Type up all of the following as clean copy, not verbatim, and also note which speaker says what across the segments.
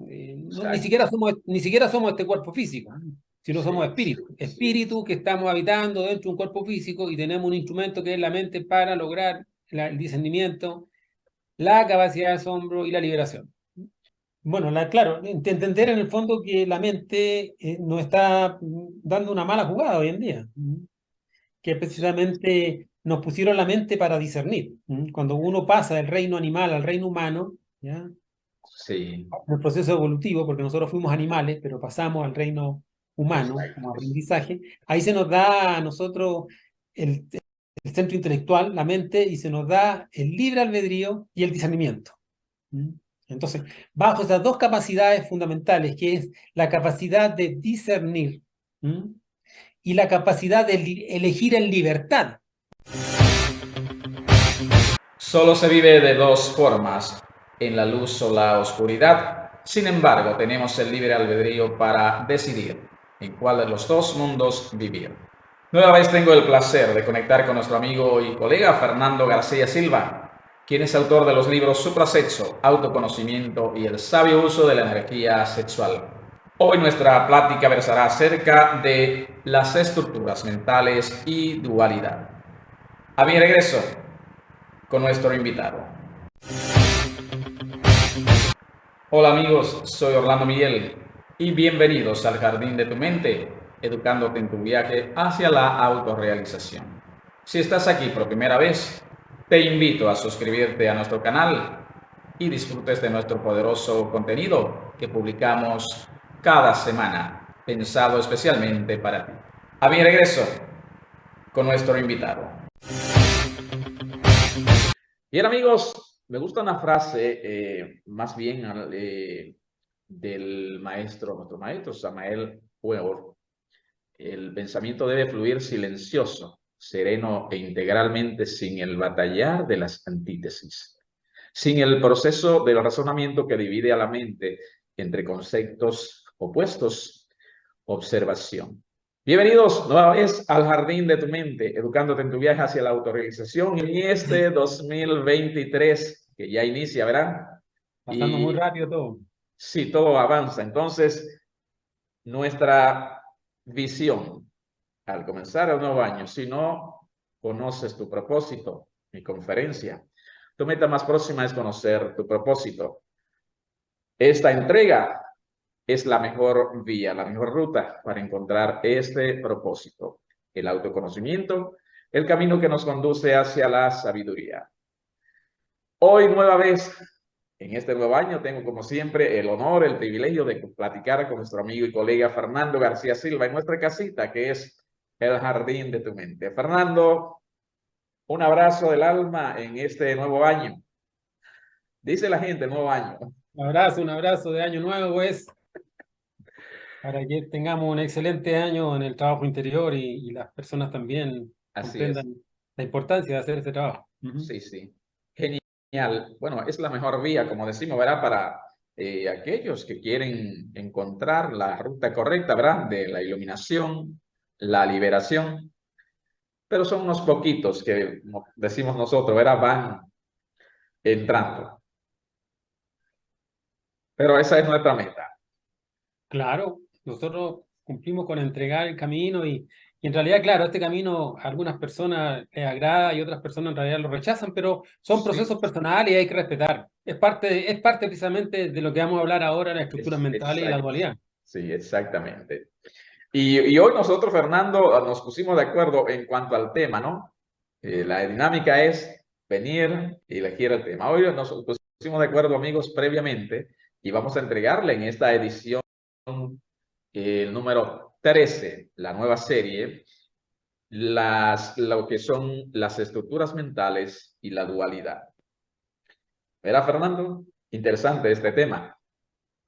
Speaker 1: Exacto.
Speaker 2: Ni siquiera somos este cuerpo físico, sino somos
Speaker 1: Sí,
Speaker 2: espíritu.
Speaker 1: sí,
Speaker 2: Espíritu que estamos habitando dentro de un cuerpo físico y tenemos un instrumento que es la mente para lograr el discernimiento, la capacidad de asombro y la liberación. Bueno, claro, entender en el fondo que la mente nos está dando una mala jugada hoy en día, que precisamente nos pusieron la mente para discernir. Cuando uno pasa del reino animal al reino humano, ¿ya?
Speaker 1: sí,
Speaker 2: En el proceso evolutivo, porque nosotros fuimos animales, pero pasamos al reino humano
Speaker 1: exacto.
Speaker 2: como aprendizaje, ahí se nos da a nosotros el, el centro intelectual, la mente, y se nos da el libre albedrío y el discernimiento. ¿Mm? Entonces, bajo esas dos capacidades fundamentales, que es la capacidad de discernir, ¿mm? y la capacidad de elegir en libertad.
Speaker 1: Solo se vive de dos formas, en la luz o la oscuridad. Sin embargo, tenemos el libre albedrío para decidir en cuál de los dos mundos vivir. Nueva vez tengo el placer de conectar con nuestro amigo y colega Fernando García Silva, quien es autor de los libros Suprasexo, Autoconocimiento y el sabio uso de la energía sexual. Hoy nuestra plática versará acerca de las estructuras mentales y dualidad. A mi regreso con nuestro invitado. Hola amigos, soy Orlando Miguel y bienvenidos al Jardín de tu Mente, educándote en tu viaje hacia la autorrealización. Si estás aquí por primera vez, te invito a suscribirte a nuestro canal y disfrutes de nuestro poderoso contenido que publicamos cada semana, pensado especialmente para ti. A mi regreso con nuestro invitado. Bien amigos, me gusta una frase más bien del maestro, nuestro maestro Samael Weor. El pensamiento debe fluir silencioso, sereno e integralmente sin el batallar de las antítesis, sin el proceso del razonamiento que divide a la mente entre conceptos opuestos, observación. Bienvenidos nueva vez al Jardín de tu Mente, educándote en tu viaje hacia la autorrealización en este 2023 que ya inicia, ¿verdad?
Speaker 2: Pasando muy
Speaker 1: Y
Speaker 2: rápido todo.
Speaker 1: sí, todo avanza. Entonces, nuestra visión al comenzar el nuevo año, si no conoces tu propósito, mi conferencia, tu meta más próxima es conocer tu propósito. Esta entrega es la mejor vía, la mejor ruta para encontrar este propósito, el autoconocimiento, el camino que nos conduce hacia la sabiduría. Hoy, nueva vez, en este nuevo año, tengo como siempre el honor, el privilegio de platicar con nuestro amigo y colega Fernando García Silva en nuestra casita, que es el Jardín de tu Mente. Fernando, un abrazo del alma en este nuevo año. Dice la gente, nuevo año.
Speaker 2: Un abrazo de año nuevo, pues, para que tengamos un excelente año en el trabajo interior y las personas también
Speaker 1: Así es.
Speaker 2: comprendan la importancia de hacer este trabajo.
Speaker 1: Sí, sí. Genial. Bueno, es la mejor vía, como decimos, ¿verdad? Para aquellos que quieren encontrar la ruta correcta, ¿verdad? De la iluminación, la liberación. Pero son unos poquitos que, como decimos nosotros, ¿verdad? Van entrando. Pero esa es nuestra meta.
Speaker 2: Claro, nosotros cumplimos con entregar el camino y en realidad, claro, este camino a algunas personas les agrada y otras personas en realidad lo rechazan, pero son
Speaker 1: Sí,
Speaker 2: procesos personales y hay que respetar. Es parte precisamente de lo que vamos a hablar ahora, las estructuras
Speaker 1: es
Speaker 2: mentales y la
Speaker 1: exacto.
Speaker 2: dualidad.
Speaker 1: Sí, exactamente. Y hoy nosotros, Fernando, nos pusimos de acuerdo en cuanto al tema, ¿no? La dinámica es venir y elegir el tema. Hoy nos pusimos de acuerdo, amigos, previamente y vamos a entregarle en esta edición el número 13, la nueva serie, lo que son las estructuras mentales y la dualidad. ¿Verdad, Fernando? Interesante este tema.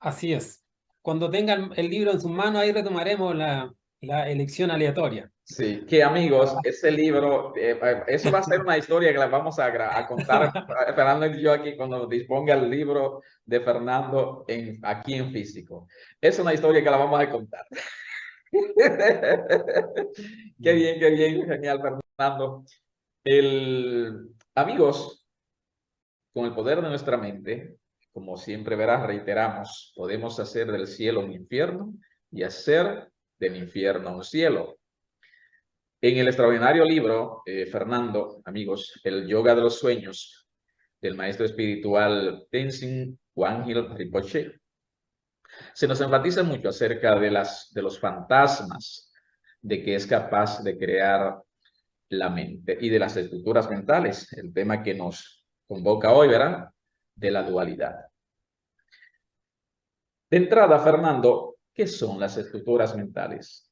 Speaker 2: Así es. Cuando tengan el libro en sus manos, ahí retomaremos la elección aleatoria.
Speaker 1: Sí, que amigos, ese libro, eso va a ser una historia que la vamos a contar, Fernando y yo aquí cuando disponga el libro de Fernando aquí en físico. Es una historia que la vamos a contar. Qué bien, genial, Fernando. Amigos, con el poder de nuestra mente, como siempre verás, reiteramos, podemos hacer del cielo un infierno y hacer del infierno un cielo. En el extraordinario libro, Fernando, amigos, El yoga de los sueños, del maestro espiritual Tenzin Wangyal Rinpoche, se nos enfatiza mucho acerca de los fantasmas de que es capaz de crear la mente y de las estructuras mentales, el tema que nos convoca hoy, ¿verdad? De la dualidad. De entrada, Fernando, ¿qué son las estructuras mentales?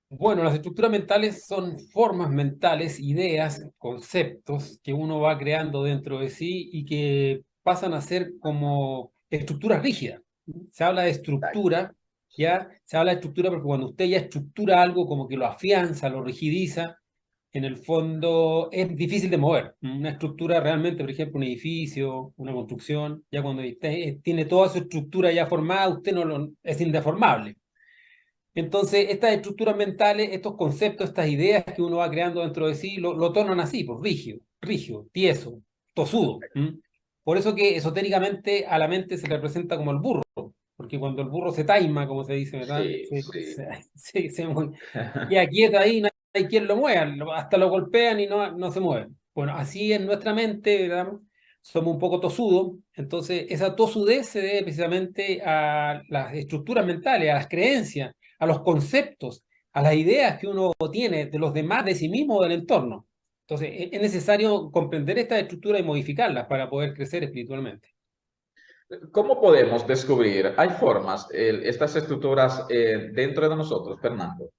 Speaker 2: Bueno, las estructuras mentales son formas mentales, ideas, conceptos que uno va creando dentro de sí y que pasan a ser como estructuras rígidas. Se habla de estructura, ¿ya? Se habla de estructura porque cuando usted ya estructura algo, como que lo afianza, lo rigidiza, en el fondo es difícil de mover. Una estructura realmente, por ejemplo, un edificio, una construcción, ya cuando usted tiene toda su estructura ya formada, usted no es indeformable. Entonces, estas estructuras mentales, estos conceptos, estas ideas que uno va creando dentro de sí, lo tornan así, pues rígido, tieso, tosudo. Por eso que esotéricamente a la mente se representa como el burro, porque cuando el burro se taima, como se dice, ¿verdad?
Speaker 1: Sí, sí.
Speaker 2: Queda quieto ahí, no hay quien lo mueva, hasta lo golpean y no se mueve. Bueno, así en nuestra mente, ¿verdad? Somos un poco tosudos, entonces esa tosudez se debe precisamente a las estructuras mentales, a las creencias, a los conceptos, a las ideas que uno tiene de los demás, de sí mismo o del entorno. Entonces, es necesario comprender estas estructuras y modificarlas para poder crecer espiritualmente.
Speaker 1: ¿Cómo podemos descubrir? Hay formas, estas estructuras dentro de nosotros, Fernando.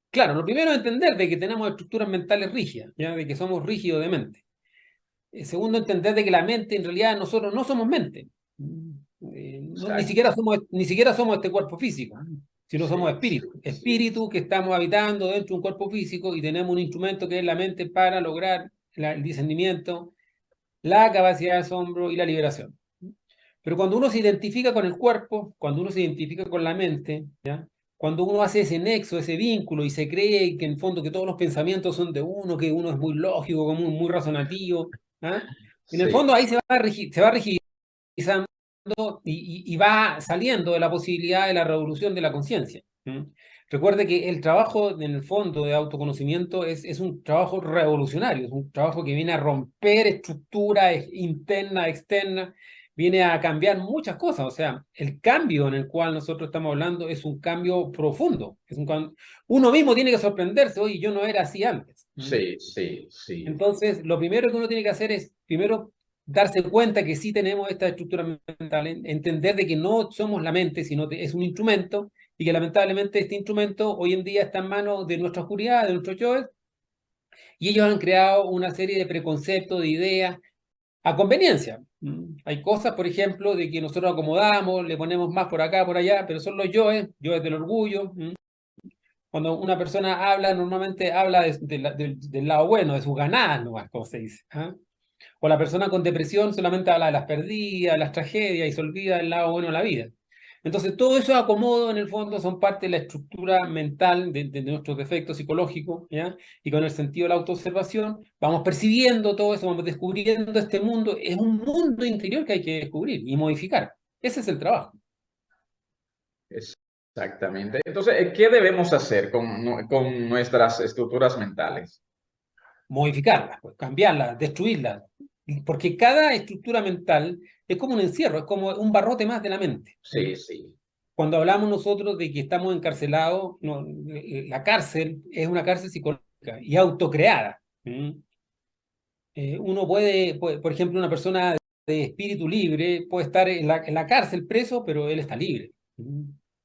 Speaker 2: Claro, lo primero es entender de que tenemos estructuras mentales rígidas, ¿ya? De que somos rígidos de mente. Segundo, entender de que la mente, en realidad, nosotros no somos mente.
Speaker 1: Exacto.
Speaker 2: Ni siquiera somos este cuerpo físico, sino somos
Speaker 1: Sí, sí,
Speaker 2: espíritu.
Speaker 1: sí.
Speaker 2: Espíritu que estamos habitando dentro de un cuerpo físico y tenemos un instrumento que es la mente para lograr el discernimiento, la capacidad de asombro y la liberación. Pero cuando uno se identifica con el cuerpo, cuando uno se identifica con la mente, ¿ya? Cuando uno hace ese nexo, ese vínculo y se cree que en el fondo que todos los pensamientos son de uno, que uno es muy lógico, muy razonativo, ¿ah? En el
Speaker 1: Sí,
Speaker 2: fondo ahí se va rigidizando y va saliendo de la posibilidad de la revolución de la conciencia. Recuerde que el trabajo en el fondo de autoconocimiento es un trabajo revolucionario, es un trabajo que viene a romper estructuras internas, externas, viene a cambiar muchas cosas. O sea, el cambio en el cual nosotros estamos hablando es un cambio profundo. Uno mismo tiene que sorprenderse, oye, yo no era así antes.
Speaker 1: sí, sí, sí.
Speaker 2: Entonces, lo primero que uno tiene que hacer es, primero, darse cuenta que sí tenemos esta estructura mental, entender de que no somos la mente, sino que es un instrumento, y que lamentablemente este instrumento hoy en día está en manos de nuestra oscuridad, de nuestros yoes, y ellos han creado una serie de preconceptos, de ideas, a conveniencia. Hay cosas, por ejemplo, de que nosotros acomodamos, le ponemos más por acá, por allá, pero son los yoes del orgullo. Cuando una persona habla, normalmente habla del lado bueno, de sus ganadas, nomás, como se dice. O la persona con depresión solamente habla de las pérdidas, las tragedias y se olvida del lado bueno de la vida. Entonces, todo eso acomodo en el fondo son parte de la estructura mental de nuestros defectos psicológicos, ¿ya? Y con el sentido de la autoobservación, vamos percibiendo todo eso, vamos descubriendo este mundo. Es un mundo interior que hay que descubrir y modificar. Ese es el trabajo.
Speaker 1: Exactamente. Entonces, ¿qué debemos hacer con nuestras estructuras mentales?
Speaker 2: Modificarlas, pues, cambiarlas, destruirlas. Porque cada estructura mental es como un encierro, es como un barrote más de la mente.
Speaker 1: Sí, sí.
Speaker 2: Cuando hablamos nosotros de que estamos encarcelados, no, la cárcel es una cárcel psicológica y autocreada. Uno por ejemplo, una persona de espíritu libre puede estar en la cárcel preso, pero él está libre.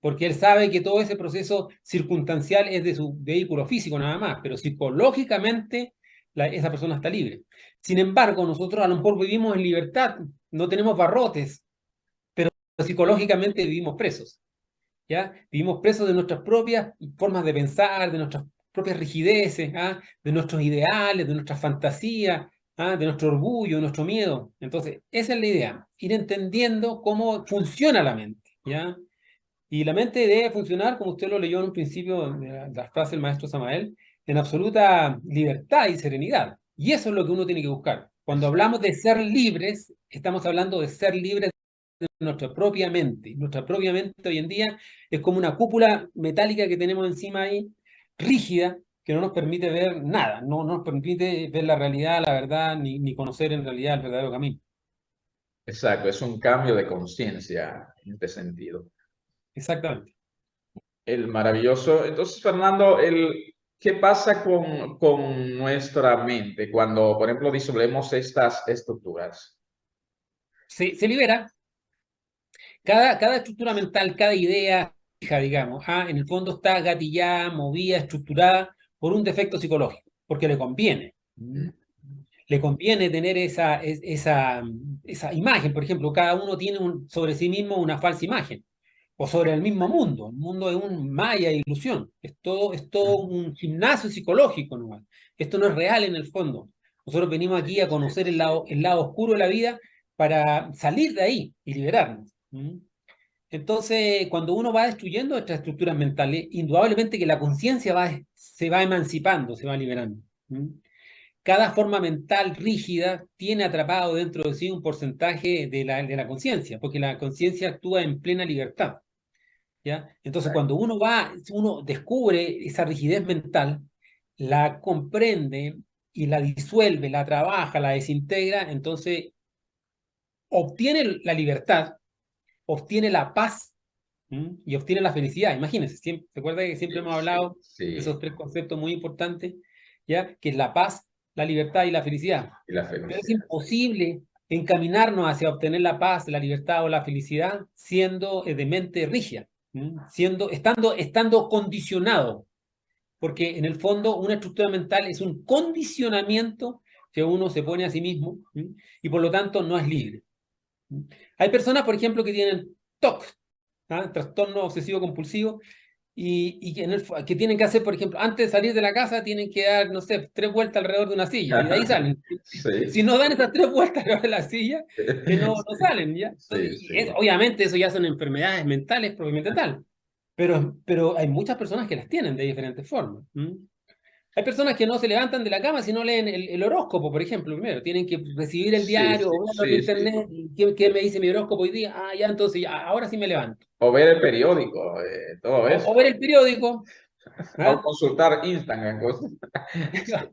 Speaker 2: Porque él sabe que todo ese proceso circunstancial es de su vehículo físico nada más, pero psicológicamente esa persona está libre. Sin embargo, nosotros a lo mejor vivimos en libertad, no tenemos barrotes, pero psicológicamente vivimos presos. ¿Ya? Vivimos presos de nuestras propias formas de pensar, de nuestras propias rigideces, de nuestros ideales, de nuestras fantasías, de nuestro orgullo, de nuestro miedo. Entonces, esa es la idea, ir entendiendo cómo funciona la mente, ¿ya? Y la mente debe funcionar, como usted lo leyó en un principio de la frase del maestro Samael, en absoluta libertad y serenidad. Y eso es lo que uno tiene que buscar. Cuando hablamos de ser libres, estamos hablando de ser libres de nuestra propia mente. Nuestra propia mente hoy en día es como una cúpula metálica que tenemos encima ahí, rígida, que no nos permite ver nada, no nos permite ver la realidad, la verdad, ni conocer en realidad el verdadero camino.
Speaker 1: Exacto, es un cambio de conciencia en este sentido.
Speaker 2: Exactamente.
Speaker 1: El maravilloso. Entonces, Fernando, ¿qué pasa con nuestra mente cuando, por ejemplo, disolvemos estas estructuras?
Speaker 2: Se libera. Cada estructura mental, cada idea fija, digamos, en el fondo está gatillada, movida, estructurada por un defecto psicológico, porque le conviene.
Speaker 1: Mm.
Speaker 2: Le conviene tener esa imagen. Por ejemplo, cada uno tiene sobre sí mismo una falsa imagen, o sobre el mismo mundo. El mundo es un maya, ilusión. Es todo un gimnasio psicológico nomás. Esto no es real en el fondo. Nosotros venimos aquí a
Speaker 1: Sí,
Speaker 2: conocer el lado oscuro de la vida para salir de ahí y liberarnos. Entonces, cuando uno va destruyendo estas estructuras mentales, indudablemente que la conciencia se va emancipando, se va liberando. Cada forma mental rígida tiene atrapado dentro de sí un porcentaje de la conciencia, porque la conciencia actúa en plena libertad, ¿ya? Entonces, cuando uno descubre esa rigidez mental, la comprende y la disuelve, la trabaja, la desintegra, entonces obtiene la libertad, obtiene la paz. Y obtiene la felicidad. Imagínense, recuerda que siempre hemos
Speaker 1: sí,
Speaker 2: hablado de
Speaker 1: sí,
Speaker 2: esos tres conceptos muy importantes, ¿ya? Que es la paz, la libertad y la felicidad.
Speaker 1: y la
Speaker 2: Pero es
Speaker 1: felicidad.
Speaker 2: imposible encaminarnos hacia obtener la paz, la libertad o la felicidad siendo de mente rígida, estando condicionado, porque en el fondo una estructura mental es un condicionamiento que uno se pone a sí mismo, y por lo tanto no es libre. Hay personas, por ejemplo, que tienen TOC, trastorno obsesivo compulsivo, y que tienen que hacer, por ejemplo, antes de salir de la casa, tienen que dar, no sé, 3 vueltas alrededor de una silla, y de ahí salen. Si
Speaker 1: Sí,
Speaker 2: no dan esas 3 vueltas alrededor de la silla, no salen, ¿ya?
Speaker 1: sí,
Speaker 2: Y
Speaker 1: sí.
Speaker 2: obviamente eso ya son enfermedades mentales propiamente tal, pero hay muchas personas que las tienen de diferentes formas. Hay personas que no se levantan de la cama si no leen el horóscopo, por ejemplo, primero. Tienen que recibir el
Speaker 1: Sí,
Speaker 2: diario
Speaker 1: sí,
Speaker 2: o verlo en
Speaker 1: sí, sí.
Speaker 2: internet. ¿Qué me dice mi horóscopo hoy día? Ya, entonces ahora sí me levanto.
Speaker 1: O ver el periódico, todo
Speaker 2: O
Speaker 1: eso.
Speaker 2: ver el periódico,
Speaker 1: O
Speaker 2: ¿ah?
Speaker 1: consultar Instagram, cosas.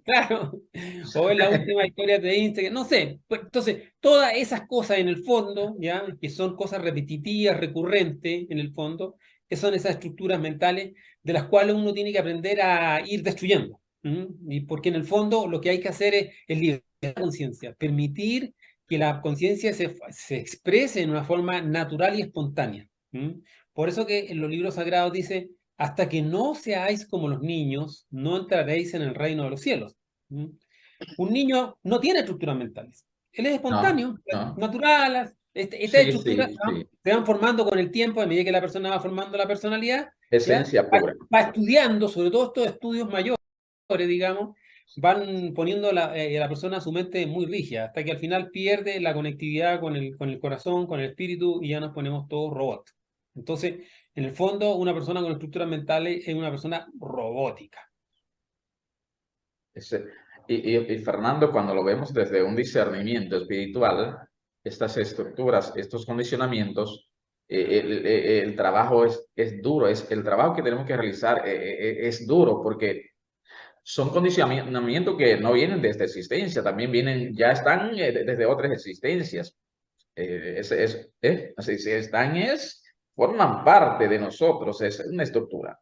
Speaker 2: Claro, o ver la última historia de Instagram, no sé. Pues, entonces, todas esas cosas en el fondo, ¿ya? Que son cosas repetitivas, recurrentes en el fondo, que son esas estructuras mentales de las cuales uno tiene que aprender a ir destruyendo. Y porque en el fondo lo que hay que hacer es liberar la conciencia, permitir que la conciencia se exprese en una forma natural y espontánea. Por eso que en los libros sagrados dice hasta que no seáis como los niños, no entraréis en el reino de los cielos. ¿Mm? Un niño no tiene estructuras mentales. Él es
Speaker 1: No,
Speaker 2: espontáneo,
Speaker 1: no.
Speaker 2: natural. Estas
Speaker 1: Sí,
Speaker 2: estructuras
Speaker 1: sí, sí.
Speaker 2: se van formando con el tiempo, a medida que la persona va formando la personalidad, ¿ya?
Speaker 1: Esencia
Speaker 2: Va,
Speaker 1: pura.
Speaker 2: va estudiando, sobre todo estos estudios mayores, digamos, van poniendo la persona su mente muy rígida, hasta que al final pierde la conectividad con el corazón, con el espíritu, y ya nos ponemos todos robots. Entonces, en el fondo, una persona con estructuras mentales es una persona robótica.
Speaker 1: Ese- y Fernando, cuando lo vemos desde un discernimiento espiritual, estas estructuras, estos condicionamientos, el trabajo es duro, el trabajo que tenemos que realizar es duro porque son condicionamientos que no vienen de esta existencia, también vienen, ya están desde otras existencias. Así, si están, forman parte de nosotros, es una estructura.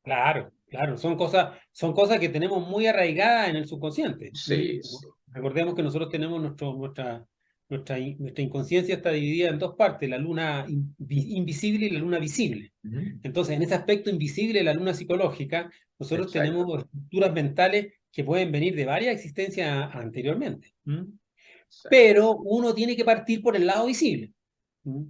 Speaker 2: Claro, claro, son cosas que tenemos muy arraigadas en el subconsciente.
Speaker 1: Sí, sí.
Speaker 2: Recordemos que nosotros tenemos nuestra inconsciencia está dividida en dos partes, la luna invisible y la luna visible.
Speaker 1: Ujú.
Speaker 2: Entonces, en ese aspecto invisible, la luna psicológica, nosotros
Speaker 1: Exacto.
Speaker 2: tenemos estructuras mentales que pueden venir de varias existencias anteriormente.
Speaker 1: Exacto.
Speaker 2: Pero uno tiene que partir por el lado visible.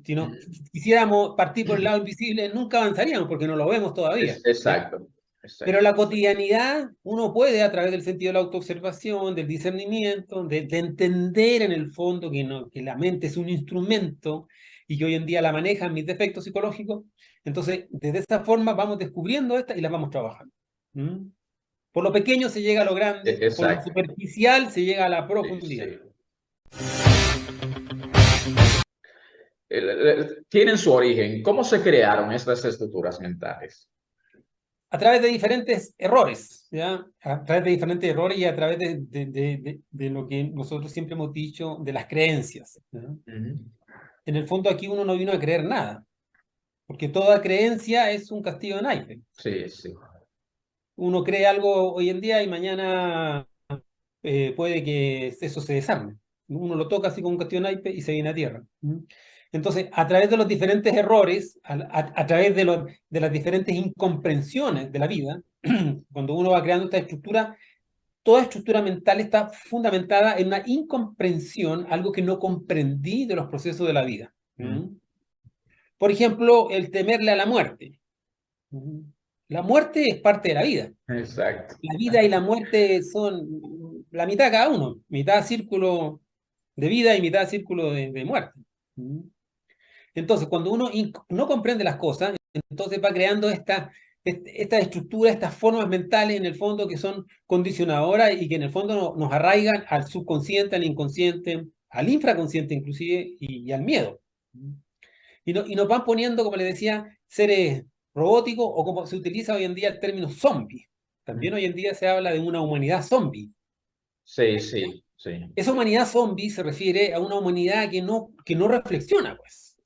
Speaker 2: Si no
Speaker 1: Mm.
Speaker 2: quisiéramos partir por el lado invisible, nunca avanzaríamos porque no lo vemos todavía, ¿ya?
Speaker 1: Exacto,
Speaker 2: Pero
Speaker 1: exacto.
Speaker 2: la cotidianidad, uno puede, a través del sentido de la autoobservación, del discernimiento, de entender en el fondo que, no, que la mente es un instrumento y que hoy en día la manejan mis defectos psicológicos. Entonces, desde esta forma vamos descubriendo estas y las vamos trabajando. ¿Mm? Por lo pequeño se llega a lo grande, por lo
Speaker 1: Exacto.
Speaker 2: superficial se llega a la
Speaker 1: Sí, sí.
Speaker 2: profundidad.
Speaker 1: Tienen su origen. ¿Cómo se crearon estas estructuras mentales?
Speaker 2: A través de diferentes errores, ¿ya? A través de diferentes errores y a través de lo que nosotros siempre hemos dicho de las creencias, ¿ya? En el fondo aquí uno no vino a creer nada, porque toda creencia es un castillo de naipes.
Speaker 1: Sí, sí.
Speaker 2: Uno cree algo hoy en día y mañana puede que eso se desarme. Uno lo toca así con un castillo de naipes y se viene a tierra. Entonces, a través de los diferentes errores, a través de las diferentes incomprensiones de la vida, cuando uno va creando esta estructura, toda estructura mental está fundamentada en una incomprensión, algo que no comprendí de los procesos de la vida. Por ejemplo, el temerle a la muerte. La muerte es parte de la vida.
Speaker 1: Exacto.
Speaker 2: La vida y la muerte son la mitad de cada uno, mitad círculo de vida y mitad círculo de muerte. Entonces, cuando uno no comprende las cosas, entonces va creando esta estructura, estas formas mentales en el fondo que son condicionadoras y que en el fondo nos arraigan al subconsciente, al inconsciente, al infraconsciente inclusive y al miedo. Y nos van poniendo, como les decía, seres robóticos o como se utiliza hoy en día el término zombie. También hoy en día se habla de una humanidad zombie.
Speaker 1: Sí, sí, sí.
Speaker 2: Esa humanidad zombie se refiere a una humanidad que no reflexiona, pues,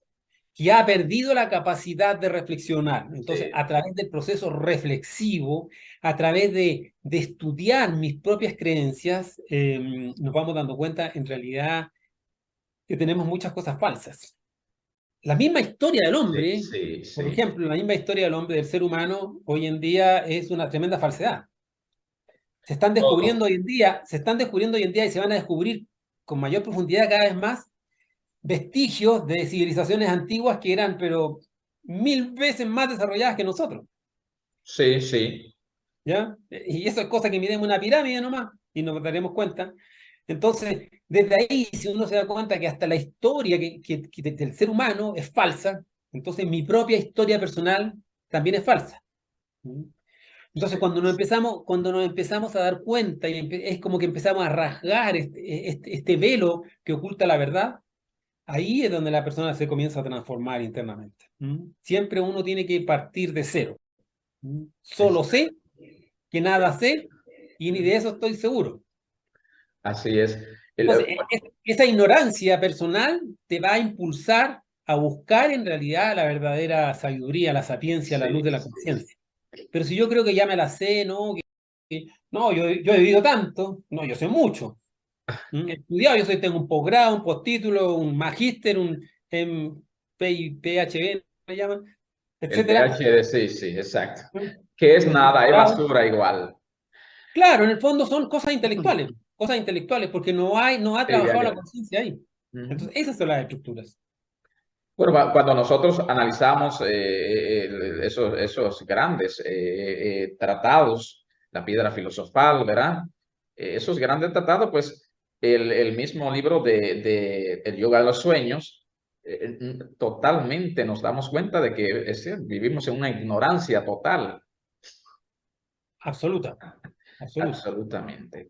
Speaker 2: que ha perdido la capacidad de reflexionar. Entonces,
Speaker 1: Sí.
Speaker 2: a través del proceso reflexivo, a través de estudiar mis propias creencias, nos vamos dando cuenta en realidad que tenemos muchas cosas falsas. La misma historia del
Speaker 1: Sí,
Speaker 2: hombre,
Speaker 1: sí,
Speaker 2: por
Speaker 1: sí.
Speaker 2: ejemplo, la misma historia del hombre, del ser humano, hoy en día es una tremenda falsedad. Se están
Speaker 1: Todo.
Speaker 2: descubriendo hoy en día, se están descubriendo hoy en día y se van a descubrir con mayor profundidad cada vez más vestigios de civilizaciones antiguas que eran, pero 1000 veces más desarrolladas que nosotros,
Speaker 1: Sí, sí.
Speaker 2: ¿ya? Y eso es cosa que miden una pirámide nomás, y nos daremos cuenta. Entonces, desde ahí, si uno se da cuenta que hasta la historia del ser humano es falsa, entonces mi propia historia personal también es falsa. Entonces, cuando nos empezamos a dar cuenta, y es como que empezamos a rasgar este velo que oculta la verdad, ahí es donde la persona se comienza a transformar internamente. Siempre uno tiene que partir de cero. Solo sé que nada sé y ni de eso estoy seguro.
Speaker 1: Así es.
Speaker 2: Entonces, esa ignorancia personal te va a impulsar a buscar en realidad la verdadera sabiduría, la sapiencia, la
Speaker 1: Sí,
Speaker 2: luz de la
Speaker 1: sí.
Speaker 2: conciencia. Pero si yo creo que ya me la sé, ¿no? No, yo he vivido tanto, no, yo sé mucho. He estudiado, tengo un posgrado, un postítulo, un magíster, un PhD, me llaman,
Speaker 1: El
Speaker 2: etcétera.
Speaker 1: PhD, sí, sí, exacto. Que es
Speaker 2: Un
Speaker 1: nada, es
Speaker 2: doctorado.
Speaker 1: basura igual.
Speaker 2: Claro, en el fondo son cosas intelectuales, porque no ha
Speaker 1: Sí, ya,
Speaker 2: trabajado
Speaker 1: ya.
Speaker 2: la conciencia ahí.
Speaker 1: Ujú.
Speaker 2: Entonces, esas son las estructuras.
Speaker 1: Bueno, cuando nosotros analizamos esos grandes tratados, la piedra filosofal, ¿verdad? Esos grandes tratados, pues el mismo libro de El yoga de los sueños, totalmente nos damos cuenta de que vivimos en una ignorancia total,
Speaker 2: Absoluta, absoluta.
Speaker 1: absolutamente.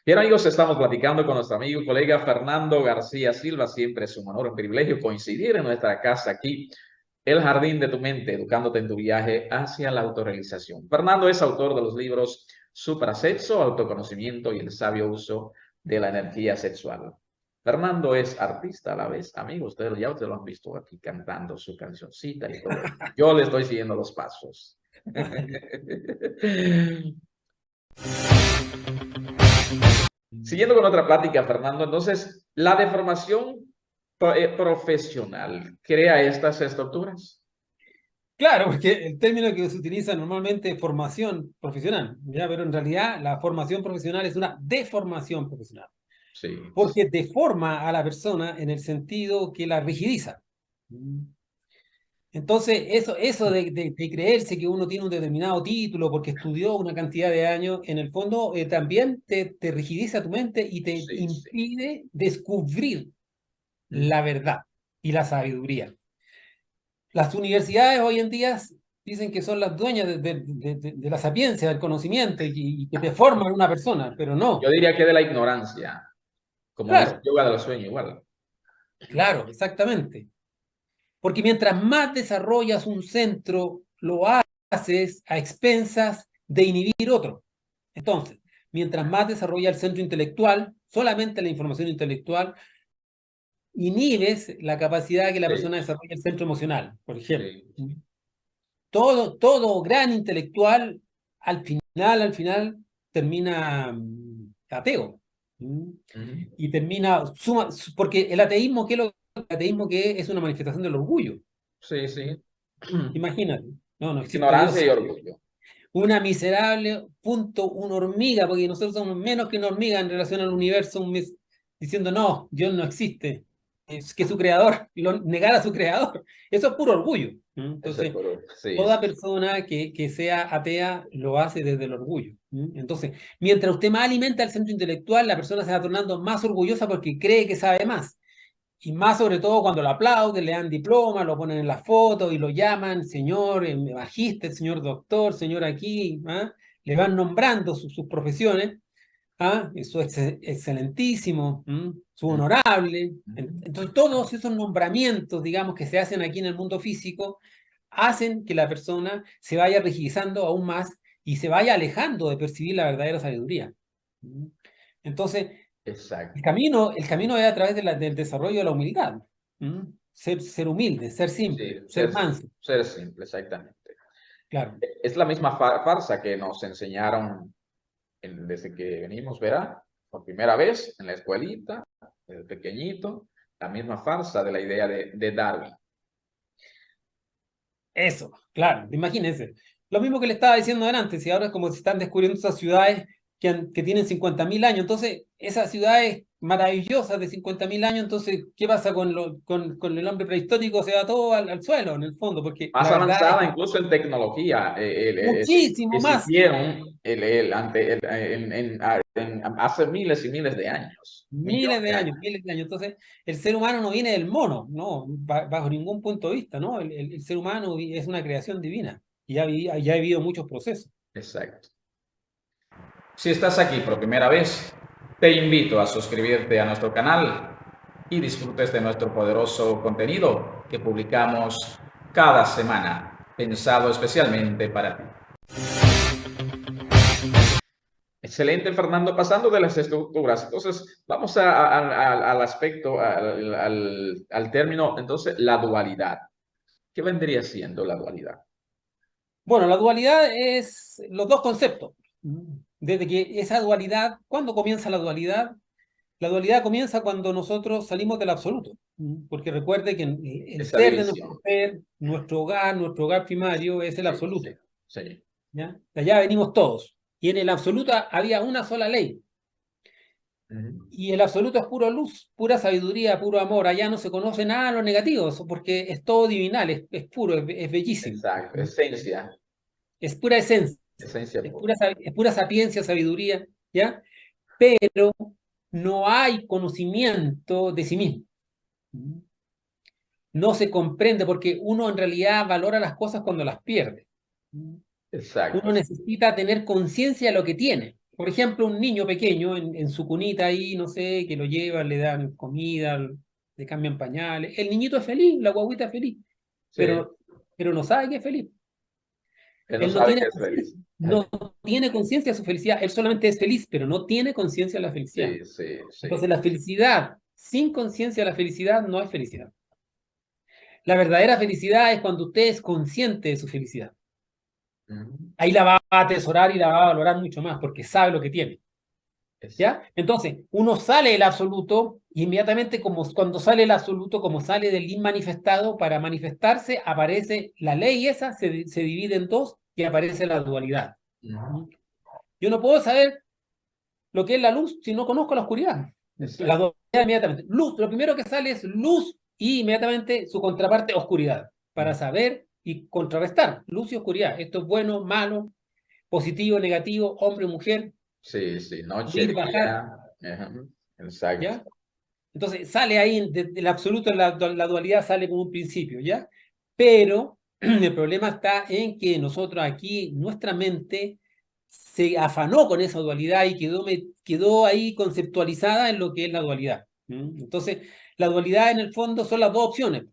Speaker 1: Bien, amigos, estamos platicando con nuestro amigo y colega Fernando García Silva. Siempre es un honor, un privilegio coincidir en nuestra casa aquí, El Jardín de tu Mente, educándote en tu viaje hacia la autorrealización. Fernando es autor de los libros Suprasexo, Autoconocimiento y el sabio uso de la energía sexual. Fernando es artista a la vez, amigos, ustedes lo han visto aquí cantando su cancioncita y todo. Yo le estoy siguiendo los pasos. Siguiendo con otra plática, Fernando, entonces, la deformación profesional crea estas estructuras.
Speaker 2: Claro, porque el término que se utiliza normalmente es formación profesional, ¿ya? Pero en realidad la formación profesional es una deformación profesional,
Speaker 1: Sí,
Speaker 2: porque deforma a la persona en el sentido que la rigidiza. Entonces, eso de creerse que uno tiene un determinado título porque estudió una cantidad de años, en el fondo también te rigidiza tu mente y te
Speaker 1: sí, sí.
Speaker 2: impide descubrir
Speaker 1: Mm.
Speaker 2: la verdad y la sabiduría. Las universidades hoy en día dicen que son las dueñas de la sapiencia, del conocimiento y que te forman una persona, pero
Speaker 1: Yo
Speaker 2: no.
Speaker 1: diría que de la ignorancia. Como en
Speaker 2: Claro,
Speaker 1: el yoga de los sueños, igual.
Speaker 2: claro, exactamente. Porque mientras más desarrollas un centro, lo haces a expensas de inhibir otro. Entonces, mientras más desarrolla el centro intelectual, solamente la información intelectual, inhibes la capacidad de que la
Speaker 1: Sí,
Speaker 2: persona desarrolle el centro emocional, por ejemplo.
Speaker 1: sí.
Speaker 2: Todo gran intelectual, al final, termina ateo. ¿Mm?
Speaker 1: Ujú.
Speaker 2: Y termina, porque el ateísmo, ¿qué es el ateísmo que es? Una manifestación del orgullo.
Speaker 1: Sí, sí.
Speaker 2: Imagínate, no existe
Speaker 1: Ignorancia
Speaker 2: Dios.
Speaker 1: y orgullo.
Speaker 2: Una miserable una hormiga, porque nosotros somos menos que una hormiga en relación al universo, diciendo, no, Dios no existe, es que su creador, negar a su creador, eso es puro orgullo.
Speaker 1: Ese
Speaker 2: Entonces,
Speaker 1: puro. Sí,
Speaker 2: toda
Speaker 1: sí.
Speaker 2: persona que sea atea lo hace desde el orgullo. Entonces, mientras usted más alimenta el centro intelectual, la persona se va tornando más orgullosa porque cree que sabe más. Y más sobre todo cuando lo aplauden, le dan diploma, lo ponen en la foto y lo llaman señor magíster, señor doctor, señor aquí, ¿ah? Le van nombrando sus profesiones, ¿ah? Su excelentísimo, su honorable. Entonces todos esos nombramientos, digamos, que se hacen aquí en el mundo físico, hacen que la persona se vaya rigidizando aún más y se vaya alejando de percibir la verdadera sabiduría. ¿Mm? Entonces,
Speaker 1: Exacto.
Speaker 2: el camino es a través del desarrollo de la humildad. ¿Mm? Ser humilde, ser
Speaker 1: Sí,
Speaker 2: simple, ser manso.
Speaker 1: ser simple, exactamente.
Speaker 2: Claro.
Speaker 1: Es la misma farsa que nos enseñaron desde que venimos, ¿verdad? Por primera vez en la escuelita, desde pequeñito, la misma farsa de la idea de Darwin.
Speaker 2: Eso, claro, imagínense. Lo mismo que le estaba diciendo antes, y ahora es como se están descubriendo esas ciudades que tienen 50.000 años. Entonces, esas ciudades maravillosas de 50.000 años, entonces, ¿qué pasa con el hombre prehistórico? Se va todo al suelo, en el fondo, porque
Speaker 1: Más
Speaker 2: la verdad es
Speaker 1: avanzada
Speaker 2: que
Speaker 1: incluso en tecnología,
Speaker 2: muchísimo más.
Speaker 1: existieron hace miles y miles de años, millones
Speaker 2: Miles de
Speaker 1: de
Speaker 2: años,
Speaker 1: años.
Speaker 2: miles de años. Entonces, el ser humano no viene del mono, no, bajo ningún punto de vista, ¿no? El ser humano es una creación divina y ya ha vivido muchos procesos.
Speaker 1: Exacto. Si estás aquí por primera vez, te invito a suscribirte a nuestro canal y disfrutes de nuestro poderoso contenido que publicamos cada semana, pensado especialmente para ti. Excelente, Fernando. Pasando de las estructuras, entonces vamos al aspecto, al término, entonces, la dualidad. ¿Qué vendría siendo la dualidad?
Speaker 2: Bueno, la dualidad es los dos conceptos. Desde que esa dualidad, ¿cuándo comienza la dualidad? La dualidad comienza cuando nosotros salimos del absoluto. Porque recuerde que el
Speaker 1: Esa
Speaker 2: ser de nuestro
Speaker 1: división.
Speaker 2: ser, nuestro hogar primario es el
Speaker 1: Sí, sí,
Speaker 2: absoluto.
Speaker 1: sí.
Speaker 2: ¿Ya? De allá venimos todos. Y en el absoluto había una sola ley.
Speaker 1: Ujú.
Speaker 2: Y el absoluto es pura luz, pura sabiduría, puro amor. Allá no se conoce nada de lo negativo, porque es todo divinal, es puro, es bellísimo.
Speaker 1: Exacto. Esencia.
Speaker 2: Es pura esencia,
Speaker 1: Esencia
Speaker 2: es
Speaker 1: pura.
Speaker 2: es pura sapiencia, sabiduría, ¿ya? Pero no hay conocimiento de sí mismo. No se comprende porque uno en realidad valora las cosas cuando las pierde.
Speaker 1: Exacto.
Speaker 2: Uno necesita tener conciencia de lo que tiene. Por ejemplo, un niño pequeño en su cunita ahí, no sé, que lo llevan, le dan comida, le cambian pañales. El niñito es feliz, la guaguita es feliz,
Speaker 1: Sí.
Speaker 2: pero no sabe que es feliz.
Speaker 1: Él no
Speaker 2: Él no
Speaker 1: sabe
Speaker 2: tiene
Speaker 1: que es
Speaker 2: conciencia,
Speaker 1: feliz.
Speaker 2: no tiene conciencia de su felicidad. Él solamente es feliz, pero no tiene conciencia de la felicidad.
Speaker 1: Sí, sí, sí.
Speaker 2: Entonces, la felicidad sin conciencia de la felicidad no es felicidad. La verdadera felicidad es cuando usted es consciente de su felicidad.
Speaker 1: Ujú.
Speaker 2: Ahí la va a atesorar y la va a valorar mucho más porque sabe lo que tiene.
Speaker 1: Exacto.
Speaker 2: ¿Ya? Entonces, uno sale del absoluto y inmediatamente como cuando sale el absoluto, como sale del inmanifestado, para manifestarse aparece la ley esa, se divide en dos y aparece la dualidad.
Speaker 1: Ujú.
Speaker 2: Yo no puedo saber lo que es la luz si no conozco la oscuridad. La
Speaker 1: Exacto.
Speaker 2: dualidad inmediatamente. Luz, lo primero que sale es luz y inmediatamente su contraparte oscuridad, para
Speaker 1: Ujú.
Speaker 2: saber y contrarrestar luz y oscuridad. Esto es bueno, malo, positivo, negativo, hombre, mujer,
Speaker 1: Sí, sí. Noche,
Speaker 2: subir, bajar,
Speaker 1: día. Ujú. Exacto.
Speaker 2: ¿ya? Entonces sale ahí del absoluto, la dualidad sale como un principio, ¿ya? Pero el problema está en que nosotros aquí, nuestra mente se afanó con esa dualidad y quedó ahí conceptualizada en lo que es la dualidad. Entonces, la dualidad en el fondo son las dos opciones.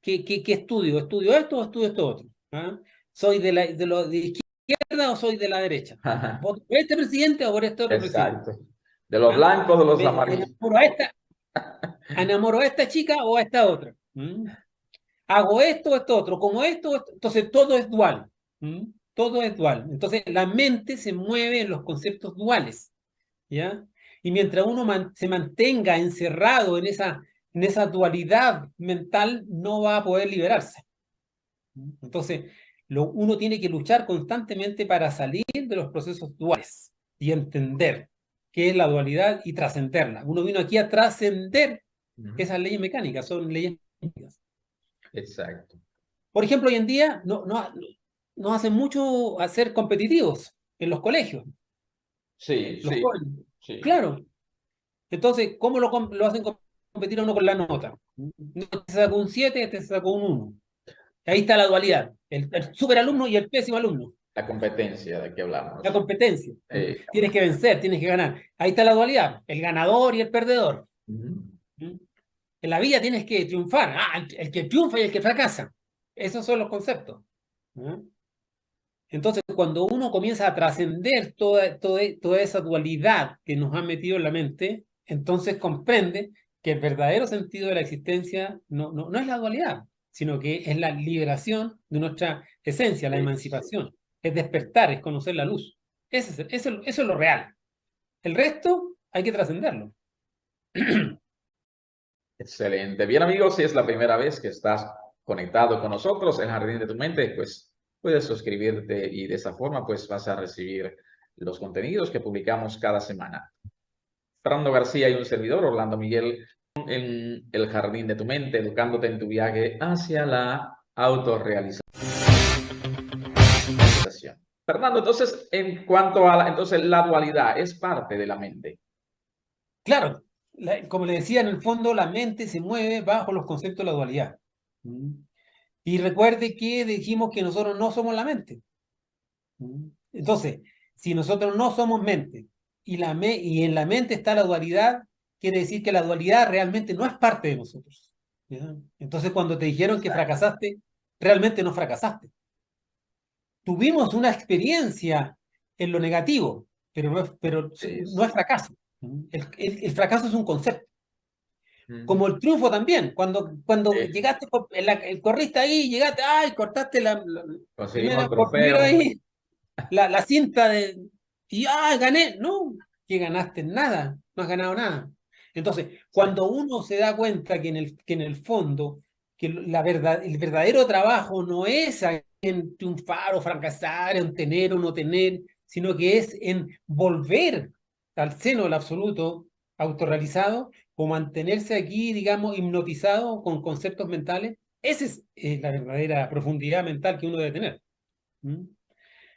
Speaker 2: ¿Qué estudio? ¿Estudio esto o estudio esto otro? ¿Ah? ¿Soy de izquierda o soy de la derecha? ¿Voto por este presidente o por este otro presidente?
Speaker 1: Exacto. De los
Speaker 2: ¿Ah?
Speaker 1: blancos, de los
Speaker 2: ¿Me
Speaker 1: amarillos.
Speaker 2: enamoro a esta chica o a esta otra? ¿Hago esto o esto otro? ¿Como esto o esto? Entonces todo es dual. Todo es dual. Entonces la mente se mueve en los conceptos duales. ¿Ya? Y mientras uno se mantenga encerrado en esa dualidad mental, no va a poder liberarse. Entonces, uno tiene que luchar constantemente para salir de los procesos duales y entender qué es la dualidad y trascenderla. Uno vino aquí a trascender esas leyes mecánicas, son leyes mecánicas.
Speaker 1: Exacto.
Speaker 2: Por ejemplo, hoy en día no hacen mucho a ser competitivos en los colegios,
Speaker 1: Sí,
Speaker 2: los
Speaker 1: sí,
Speaker 2: jóvenes.
Speaker 1: sí.
Speaker 2: Claro. Entonces, ¿cómo lo hacen competir a uno con la nota? No te sacó un 7, te sacó un 1. Ahí está la dualidad, el superalumno y el pésimo alumno.
Speaker 1: La competencia de que
Speaker 2: La
Speaker 1: hablamos.
Speaker 2: competencia.
Speaker 1: Eh,
Speaker 2: Tienes que vencer, tienes que ganar. Ahí está la dualidad, el ganador y el perdedor.
Speaker 1: ujú.
Speaker 2: En la vida tienes que triunfar. El que triunfa y el que fracasa. Esos son los conceptos. Entonces, cuando uno comienza a trascender toda esa dualidad que nos ha metido en la mente, entonces comprende que el verdadero sentido de la existencia no es la dualidad, sino que es la liberación de nuestra esencia, la
Speaker 1: Sí.
Speaker 2: emancipación. Es despertar, es conocer la luz. Eso es lo real. El resto hay que trascenderlo.
Speaker 1: Excelente. Bien, amigos, si es la primera vez que estás conectado con nosotros en Jardín de tu Mente, pues puedes suscribirte y de esa forma pues vas a recibir los contenidos que publicamos cada semana. Fernando García y un servidor, Orlando Miguel, en el Jardín de tu Mente, educándote en tu viaje hacia la autorrealización. Fernando, entonces, en cuanto a entonces la dualidad es parte de la mente.
Speaker 2: Claro, como le decía, en el fondo la mente se mueve bajo los conceptos de la dualidad. Y recuerde que dijimos que nosotros no somos la mente. Entonces, si nosotros no somos mente y en la mente está la dualidad, quiere decir que la dualidad realmente no es parte de nosotros. ¿Ya? Entonces, cuando te dijeron que
Speaker 1: Exacto.
Speaker 2: fracasaste, realmente no fracasaste. Tuvimos una experiencia en lo negativo, pero
Speaker 1: Sí,
Speaker 2: no es
Speaker 1: sí.
Speaker 2: fracaso. El fracaso es un concepto. Como el triunfo también, cuando
Speaker 1: Sí.
Speaker 2: llegaste, corriste ahí, llegaste, ay, cortaste
Speaker 1: Conseguimos el
Speaker 2: por primera
Speaker 1: trofeo.
Speaker 2: vez la cinta y ay, gané. No, que ganaste nada, no has ganado nada. Entonces,
Speaker 1: Exacto.
Speaker 2: cuando uno se da cuenta que en el fondo, que el verdadero trabajo no es en triunfar o fracasar, en tener o no tener, sino que es en volver al seno del absoluto autorrealizado o mantenerse aquí, digamos, hipnotizado con conceptos mentales, esa es la verdadera profundidad mental que uno debe tener. ¿Mm?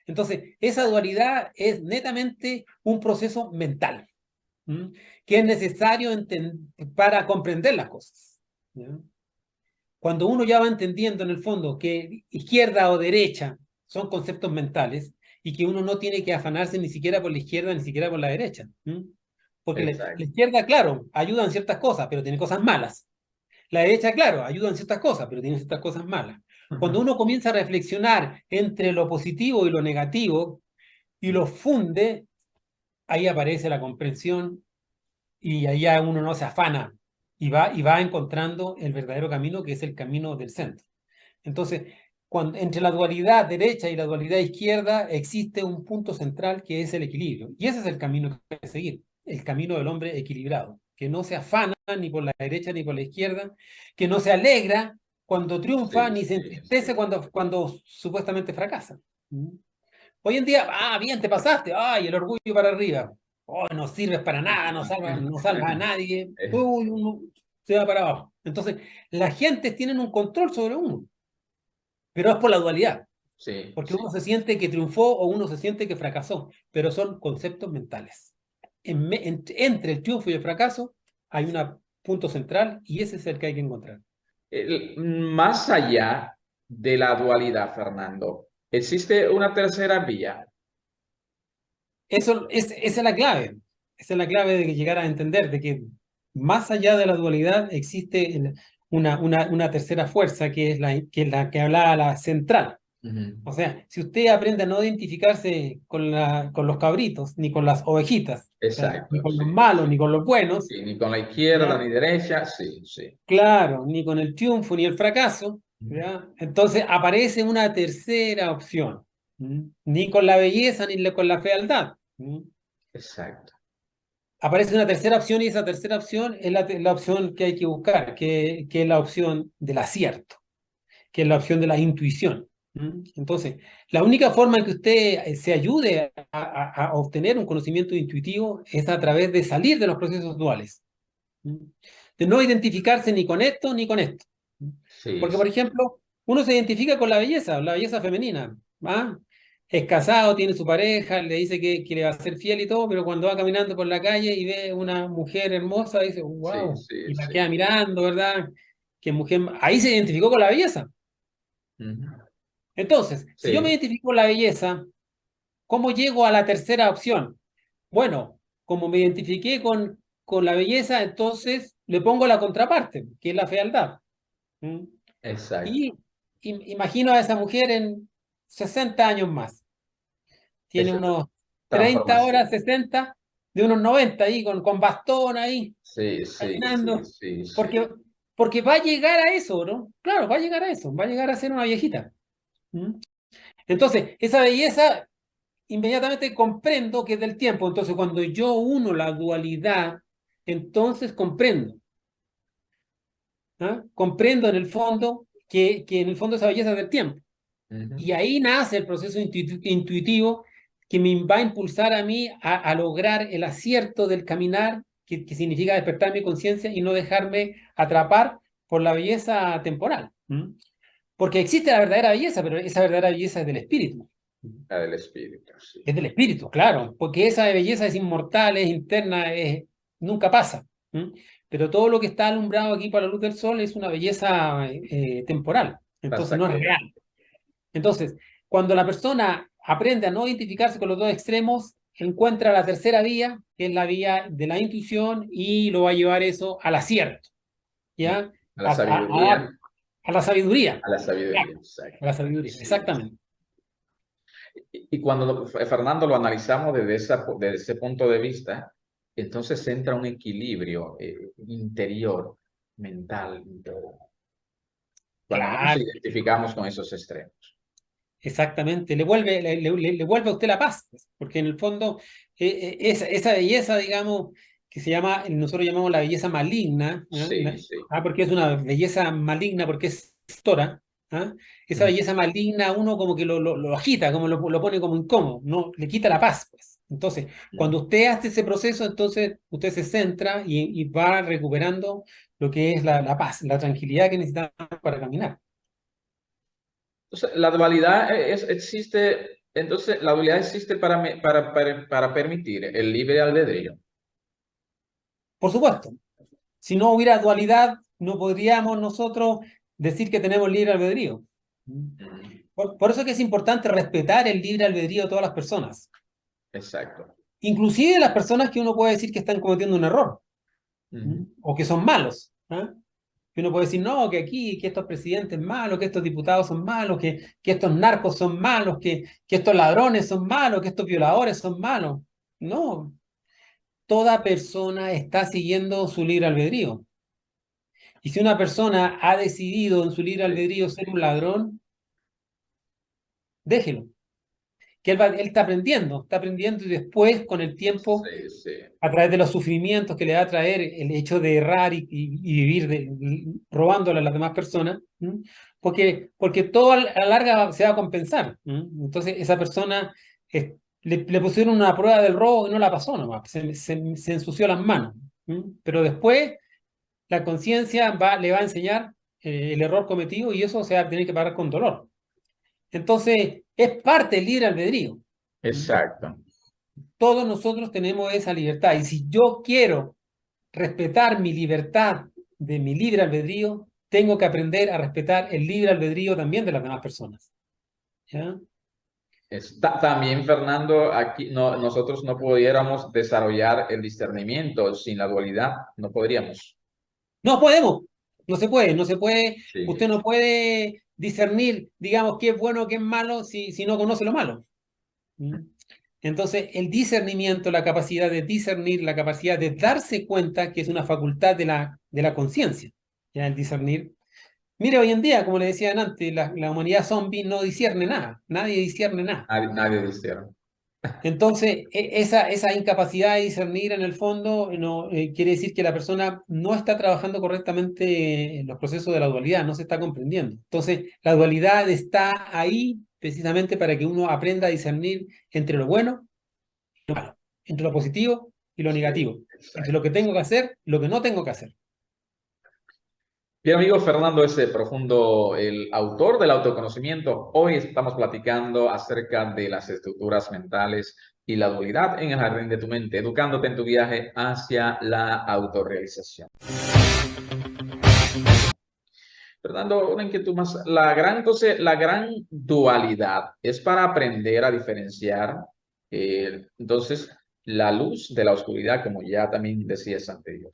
Speaker 2: Entonces, esa dualidad es netamente un proceso mental, que es necesario para comprender las cosas. ¿Ya? Cuando uno ya va entendiendo en el fondo que izquierda o derecha son conceptos mentales y que uno no tiene que afanarse ni siquiera por la izquierda ni siquiera por la derecha. Porque la
Speaker 1: Exacto.
Speaker 2: izquierda, claro, ayuda en ciertas cosas, pero tiene cosas malas. La derecha, claro, ayuda en ciertas cosas, pero tiene ciertas cosas malas. Cuando uno comienza a reflexionar entre lo positivo y lo negativo y lo funde, ahí aparece la comprensión y ahí ya uno no se afana y va encontrando el verdadero camino, que es el camino del centro. Entonces, entre la dualidad derecha y la dualidad izquierda existe un punto central que es el equilibrio. Y ese es el camino que hay que seguir, el camino del hombre equilibrado, que no se afana ni por la derecha ni por la izquierda, que no se alegra cuando triunfa
Speaker 1: Sí,
Speaker 2: ni se
Speaker 1: sí,
Speaker 2: entristece
Speaker 1: sí.
Speaker 2: cuando supuestamente fracasa. Hoy en día, bien, te pasaste, ay, el orgullo para arriba. Oh, no sirves para nada, no salvas a nadie. Uy, uno se va para abajo. Entonces, las gentes tienen un control sobre uno, pero es por la dualidad,
Speaker 1: Sí,
Speaker 2: porque
Speaker 1: sí.
Speaker 2: uno se siente que triunfó o uno se siente que fracasó, pero son conceptos mentales. Entre el triunfo y el fracaso hay un punto central y ese es el que hay que encontrar.
Speaker 1: Más allá de la dualidad, Fernando, existe una tercera vía.
Speaker 2: esa es la clave. Esa es la clave de que llegar a entender de que más allá de la dualidad existe una tercera fuerza que es la que hablaba la central.
Speaker 1: Ujú.
Speaker 2: O sea, si usted aprende a no identificarse con los cabritos, ni con las ovejitas, o sea, ni
Speaker 1: Exacto,
Speaker 2: con los
Speaker 1: sí,
Speaker 2: malos,
Speaker 1: sí.
Speaker 2: ni con los buenos,
Speaker 1: Sí, ni con la izquierda
Speaker 2: ¿ya?
Speaker 1: ni derecha, sí, sí.
Speaker 2: Claro, ni con el triunfo ni el fracaso,
Speaker 1: Ujú.
Speaker 2: ¿ya? Entonces aparece una tercera opción. Ni con la belleza ni con la fealdad.
Speaker 1: Exacto.
Speaker 2: Aparece una tercera opción y esa tercera opción es la opción que hay que buscar, que es la opción del acierto, que es la opción de la intuición. Entonces, la única forma en que usted se ayude a obtener un conocimiento intuitivo es a través de salir de los procesos duales, de no identificarse ni con esto ni con esto.
Speaker 1: Sí,
Speaker 2: Porque, por
Speaker 1: sí,
Speaker 2: ejemplo, uno se identifica con la belleza femenina. ¿Ah? Es casado, tiene su pareja, le dice que le va a ser fiel y todo, pero cuando va caminando por la calle y ve una mujer hermosa, dice,
Speaker 1: sí,
Speaker 2: wow,
Speaker 1: sí,
Speaker 2: y la
Speaker 1: sí.
Speaker 2: queda mirando, ¿verdad? Que mujer, ahí se identificó con la belleza.
Speaker 1: Ujú.
Speaker 2: Entonces, si yo me
Speaker 1: Sí,
Speaker 2: identifico con la belleza, ¿cómo llego a la tercera opción? Bueno, como me identifiqué con la belleza, entonces le pongo la contraparte, que es la fealdad. ¿Mm?
Speaker 1: exacto.
Speaker 2: Y imagino a esa mujer en 60 años más. Tiene
Speaker 1: Esa
Speaker 2: unos 30
Speaker 1: transformación.
Speaker 2: horas, 60 de unos 90 ahí, con bastón ahí,
Speaker 1: Sí, sí, sí,
Speaker 2: caminando.
Speaker 1: sí, sí.
Speaker 2: Porque, porque va a llegar a eso, ¿no? Claro, va a llegar a eso, va a llegar a ser una viejita. ¿Mm? Entonces, esa belleza inmediatamente comprendo que es del tiempo. Entonces, cuando yo uno la dualidad, entonces comprendo. ¿Ah? Comprendo en el fondo que en el fondo esa belleza es del tiempo.
Speaker 1: Ujú.
Speaker 2: Y ahí nace el proceso intuitivo que me va a impulsar a mí a lograr el acierto del caminar, que significa despertar mi conciencia y no dejarme atrapar por la belleza temporal. Porque existe la verdadera belleza, pero esa verdadera belleza es del espíritu.
Speaker 1: La del espíritu, sí.
Speaker 2: Es del espíritu, claro, porque esa belleza es inmortal, es interna, nunca pasa. Pero todo lo que está alumbrado aquí por la luz del sol es una belleza temporal, entonces no es
Speaker 1: Pasajera.
Speaker 2: real. Entonces, cuando la persona aprende a no identificarse con los dos extremos, encuentra la tercera vía, que es la vía de la intuición, y lo va a llevar eso al acierto,
Speaker 1: Mm.
Speaker 2: ¿ya?
Speaker 1: A la sabiduría,
Speaker 2: A la sabiduría.
Speaker 1: a la
Speaker 2: Claro,
Speaker 1: sabiduría,
Speaker 2: a la
Speaker 1: exacto.
Speaker 2: sabiduría,
Speaker 1: Sí.
Speaker 2: exactamente.
Speaker 1: Y cuando Fernando lo analizamos desde ese punto de vista, entonces entra un equilibrio interior, mental, cuando no nos
Speaker 2: Claro,
Speaker 1: identificamos con esos extremos.
Speaker 2: exactamente. Le vuelve a usted la paz, pues, porque en el fondo esa belleza, digamos, que se llama, nosotros llamamos la belleza maligna, ¿ah?
Speaker 1: Sí, sí.
Speaker 2: Porque es una belleza maligna, porque es seductora, ¿ah? Esa
Speaker 1: Mm.
Speaker 2: belleza maligna uno como que lo agita, como lo pone como incómodo, no, le quita la paz, pues. Entonces,
Speaker 1: Mm.
Speaker 2: cuando usted hace ese proceso, entonces usted se centra y va recuperando lo que es la paz, la tranquilidad que necesitamos para caminar.
Speaker 1: Entonces, la dualidad existe, entonces la dualidad existe para permitir el libre albedrío.
Speaker 2: Por supuesto. Si no hubiera dualidad, no podríamos nosotros decir que tenemos libre albedrío.
Speaker 1: Mm.
Speaker 2: Por eso es que es importante respetar el libre albedrío de todas las personas,
Speaker 1: Exacto.
Speaker 2: inclusive las personas que uno puede decir que están cometiendo un error
Speaker 1: Ujú.
Speaker 2: o que son malos. ¿Ah? Que uno puede decir, no, que aquí, que estos presidentes son malos, que estos diputados son malos, que estos narcos son malos, que estos ladrones son malos, que estos violadores son malos. No, toda persona está siguiendo su libre albedrío. Y si una persona ha decidido en su libre
Speaker 1: Sí,
Speaker 2: albedrío ser un
Speaker 1: sí,
Speaker 2: ladrón, déjelo. Que él está aprendiendo y después, con el tiempo,
Speaker 1: sí, sí.
Speaker 2: a través de los sufrimientos que le va a traer el hecho de errar y vivir robándole a las demás personas, porque todo a la larga se va a compensar. Entonces, esa persona le pusieron una prueba del robo y no la pasó nomás, se ensució las manos. Pero después la conciencia le va a enseñar el error cometido y eso se va a tener que pagar con dolor. Entonces, es parte del libre albedrío. ¿Mm?
Speaker 1: Exacto.
Speaker 2: Todos nosotros tenemos esa libertad y si yo quiero respetar mi libertad de mi libre albedrío, tengo que aprender a respetar el libre albedrío también de las demás personas. ¿Ya?
Speaker 1: También, Fernando, aquí nosotros no pudiéramos desarrollar el discernimiento sin la dualidad, no podríamos.
Speaker 2: No podemos, no se puede, usted
Speaker 1: Sí,
Speaker 2: no puede discernir, digamos, qué es bueno o qué es malo si no conoce lo malo. ¿Mm? Entonces, el discernimiento, la capacidad de discernir, la capacidad de darse cuenta, que es una facultad de la conciencia, ya el discernir. Mire, hoy en día, como le decía antes, la humanidad zombie no discierne nada, nadie discierne nada.
Speaker 1: nadie discierne.
Speaker 2: Entonces, esa incapacidad de discernir en el fondo no, quiere decir que la persona no está trabajando correctamente en los procesos de la dualidad, no se está comprendiendo. Entonces, la dualidad está ahí precisamente para que uno aprenda a discernir entre lo bueno y lo malo, entre lo positivo y lo
Speaker 1: Sí,
Speaker 2: negativo, entre lo
Speaker 1: exacto.
Speaker 2: que tengo que hacer y lo que no tengo que hacer.
Speaker 1: Bien, amigo Fernando, ese profundo, el autor del autoconocimiento. Hoy estamos platicando acerca de las estructuras mentales y la dualidad en el jardín de tu mente, educándote en tu viaje hacia la autorrealización. Fernando, una inquietud más. Entonces, la gran dualidad es para aprender a diferenciar, entonces, la luz de la oscuridad, como ya también decías anterior.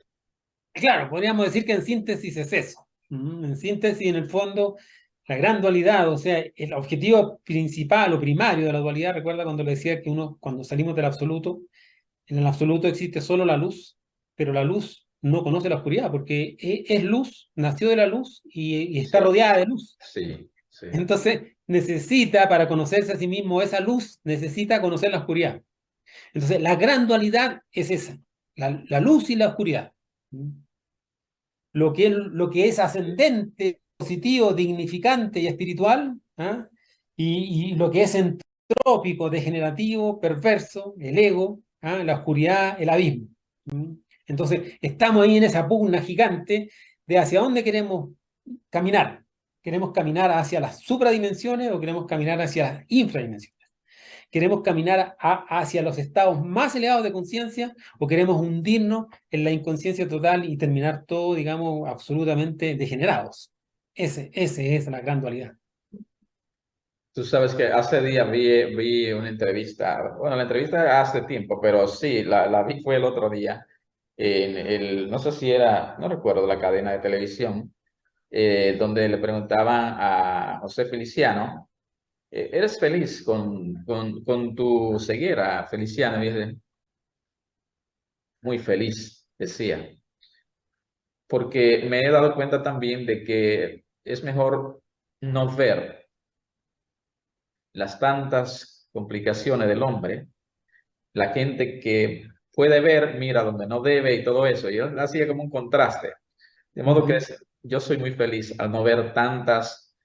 Speaker 2: Claro, podríamos decir que en síntesis es eso. En síntesis, en el fondo, la gran dualidad, o sea, el objetivo principal o primario de la dualidad, recuerda cuando le decía que uno, cuando salimos del absoluto, en el absoluto existe solo la luz, pero la luz no conoce la oscuridad, porque es luz, nació de la luz y está
Speaker 1: Sí,
Speaker 2: rodeada de luz.
Speaker 1: sí, sí.
Speaker 2: Entonces, necesita, para conocerse a sí mismo, esa luz, necesita conocer la oscuridad. Entonces, la gran dualidad es esa, la luz y la oscuridad. Lo que es ascendente, positivo, dignificante y espiritual, ¿ah? Y lo que es entrópico, degenerativo, perverso, el ego, ¿ah? La oscuridad, el abismo. ¿Mm? Entonces, estamos ahí en esa pugna gigante de hacia dónde queremos caminar. ¿Queremos caminar hacia las supradimensiones o queremos caminar hacia las infradimensiones? ¿Queremos caminar hacia los estados más elevados de conciencia o queremos hundirnos en la inconsciencia total y terminar todo, digamos, absolutamente degenerados? Ese es la gran dualidad.
Speaker 1: Tú sabes que hace días vi una entrevista, bueno, la entrevista hace tiempo, pero sí, la vi fue el otro día, no sé si era, no recuerdo la cadena de televisión, donde le preguntaban a José Feliciano, ¿eres feliz con tu ceguera, Feliciano? Y dice, muy feliz, decía, porque me he dado cuenta también de que es mejor no ver las tantas complicaciones del hombre, la gente que puede ver, mira donde no debe y todo eso. Yo hacía como un contraste. De modo que
Speaker 2: Ujú.
Speaker 1: yo soy muy feliz al no ver tantas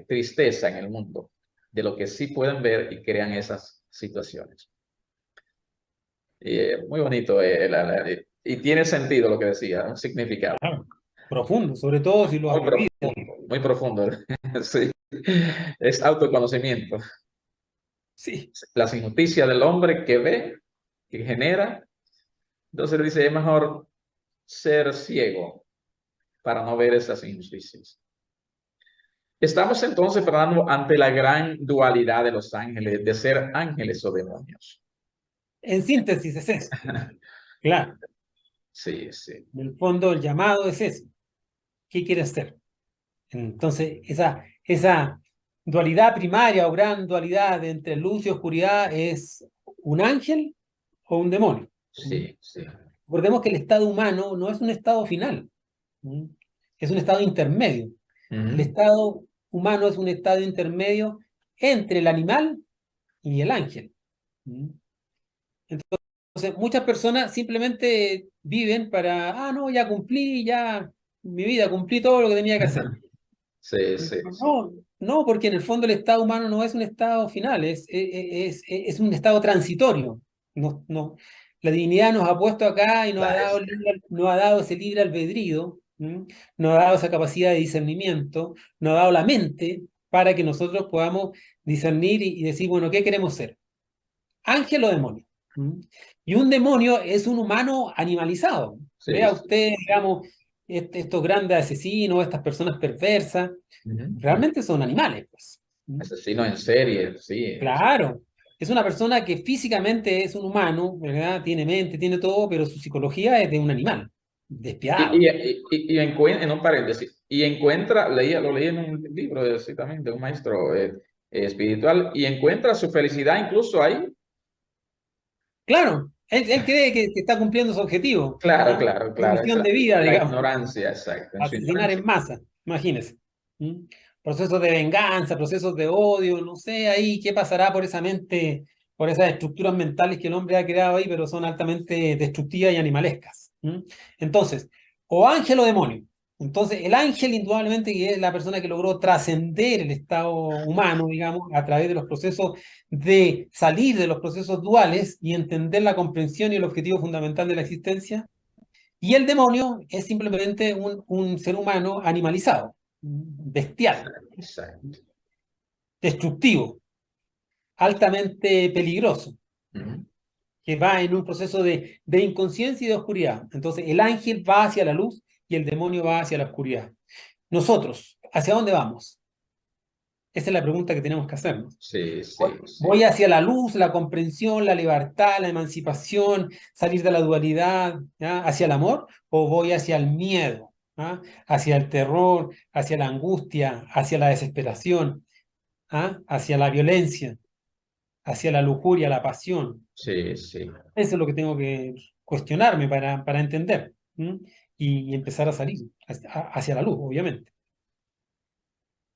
Speaker 1: tristeza en el mundo, de lo que sí pueden ver y crean esas situaciones. Y, muy bonito, y tiene sentido lo que decía, un significado.
Speaker 2: Claro. Profundo, sobre todo si lo has
Speaker 1: Muy
Speaker 2: vivido.
Speaker 1: profundo, muy profundo. Sí. Es autoconocimiento.
Speaker 2: Sí.
Speaker 1: Las injusticias del hombre que ve, que genera. Entonces dice, es mejor ser ciego para no ver esas injusticias. Estamos entonces, Fernando, ante la gran dualidad de los ángeles, de ser ángeles o demonios.
Speaker 2: En síntesis es eso. Claro.
Speaker 1: Sí, sí.
Speaker 2: En el fondo el llamado es eso. ¿Qué quieres ser? Entonces, esa dualidad primaria o gran dualidad entre luz y oscuridad es un ángel o un demonio.
Speaker 1: Sí, sí.
Speaker 2: Recordemos que el estado humano no es un estado final, ¿mm? Es un estado intermedio. El
Speaker 1: Ujú.
Speaker 2: estado humano es un estado intermedio entre el animal y el ángel. ¿Mm? Entonces, muchas personas simplemente viven para, no, ya cumplí, ya mi vida, cumplí todo lo que tenía que hacer.
Speaker 1: Sí, sí, sí.
Speaker 2: No, no, porque en el fondo el estado humano no es un estado final, es un estado transitorio. No, no. La divinidad nos ha puesto acá y nos ha dado ese libre albedrío, ¿m? Nos ha dado esa capacidad de discernimiento, nos ha dado la mente para que nosotros podamos discernir y decir, bueno, ¿qué queremos ser? ¿Ángel o demonio? ¿M? Y un demonio es un humano animalizado.
Speaker 1: Sí,
Speaker 2: Vea
Speaker 1: sí.
Speaker 2: usted, digamos, estos grandes asesinos, estas personas perversas
Speaker 1: Ujú.
Speaker 2: realmente son animales, pues.
Speaker 1: Asesino en serie, sí.
Speaker 2: Claro, es una persona que físicamente es un humano, ¿verdad? Tiene mente, tiene todo, pero su psicología es de un animal,
Speaker 1: Y,
Speaker 2: despiadado.
Speaker 1: en un paréntesis, y encuentra, lo leí en un libro sí, también de un maestro espiritual, y encuentra su felicidad incluso ahí.
Speaker 2: Claro, él cree que está cumpliendo su objetivo,
Speaker 1: Claro,
Speaker 2: ¿ah?
Speaker 1: claro,
Speaker 2: Su
Speaker 1: claro. Es
Speaker 2: misión de vida,
Speaker 1: la
Speaker 2: digamos,
Speaker 1: ignorancia, exacto, en su
Speaker 2: asesinar
Speaker 1: ignorancia.
Speaker 2: en masa, imagínese. ¿Mm? Procesos de venganza, procesos de odio, no sé ahí qué pasará por esa mente, por esas estructuras mentales que el hombre ha creado ahí, pero son altamente destructivas y animalescas. ¿Mm? Entonces, o ángel o demonio. Entonces, el ángel indudablemente que es la persona que logró trascender el estado humano, digamos, a través de los procesos de salir de los procesos duales y entender la comprensión y el objetivo fundamental de la existencia. Y el demonio es simplemente un ser humano animalizado, bestial,
Speaker 1: Exacto, exacto.
Speaker 2: destructivo, altamente peligroso,
Speaker 1: Ujú.
Speaker 2: que va en un proceso de inconsciencia y de oscuridad. Entonces, el ángel va hacia la luz y el demonio va hacia la oscuridad. Nosotros, ¿hacia dónde vamos? Esa es la pregunta que tenemos que hacernos.
Speaker 1: Sí, sí,
Speaker 2: Voy
Speaker 1: sí.
Speaker 2: hacia la luz, la comprensión, la libertad, la emancipación, salir de la dualidad, ¿ya? Hacia el amor, o voy hacia el miedo, ¿ah? Hacia el terror, hacia la angustia, hacia la desesperación, ¿ah? Hacia la violencia, hacia la lujuria, la pasión.
Speaker 1: Sí, sí.
Speaker 2: Eso es lo que tengo que cuestionarme para entender, ¿m? Y empezar a salir hacia la luz, obviamente.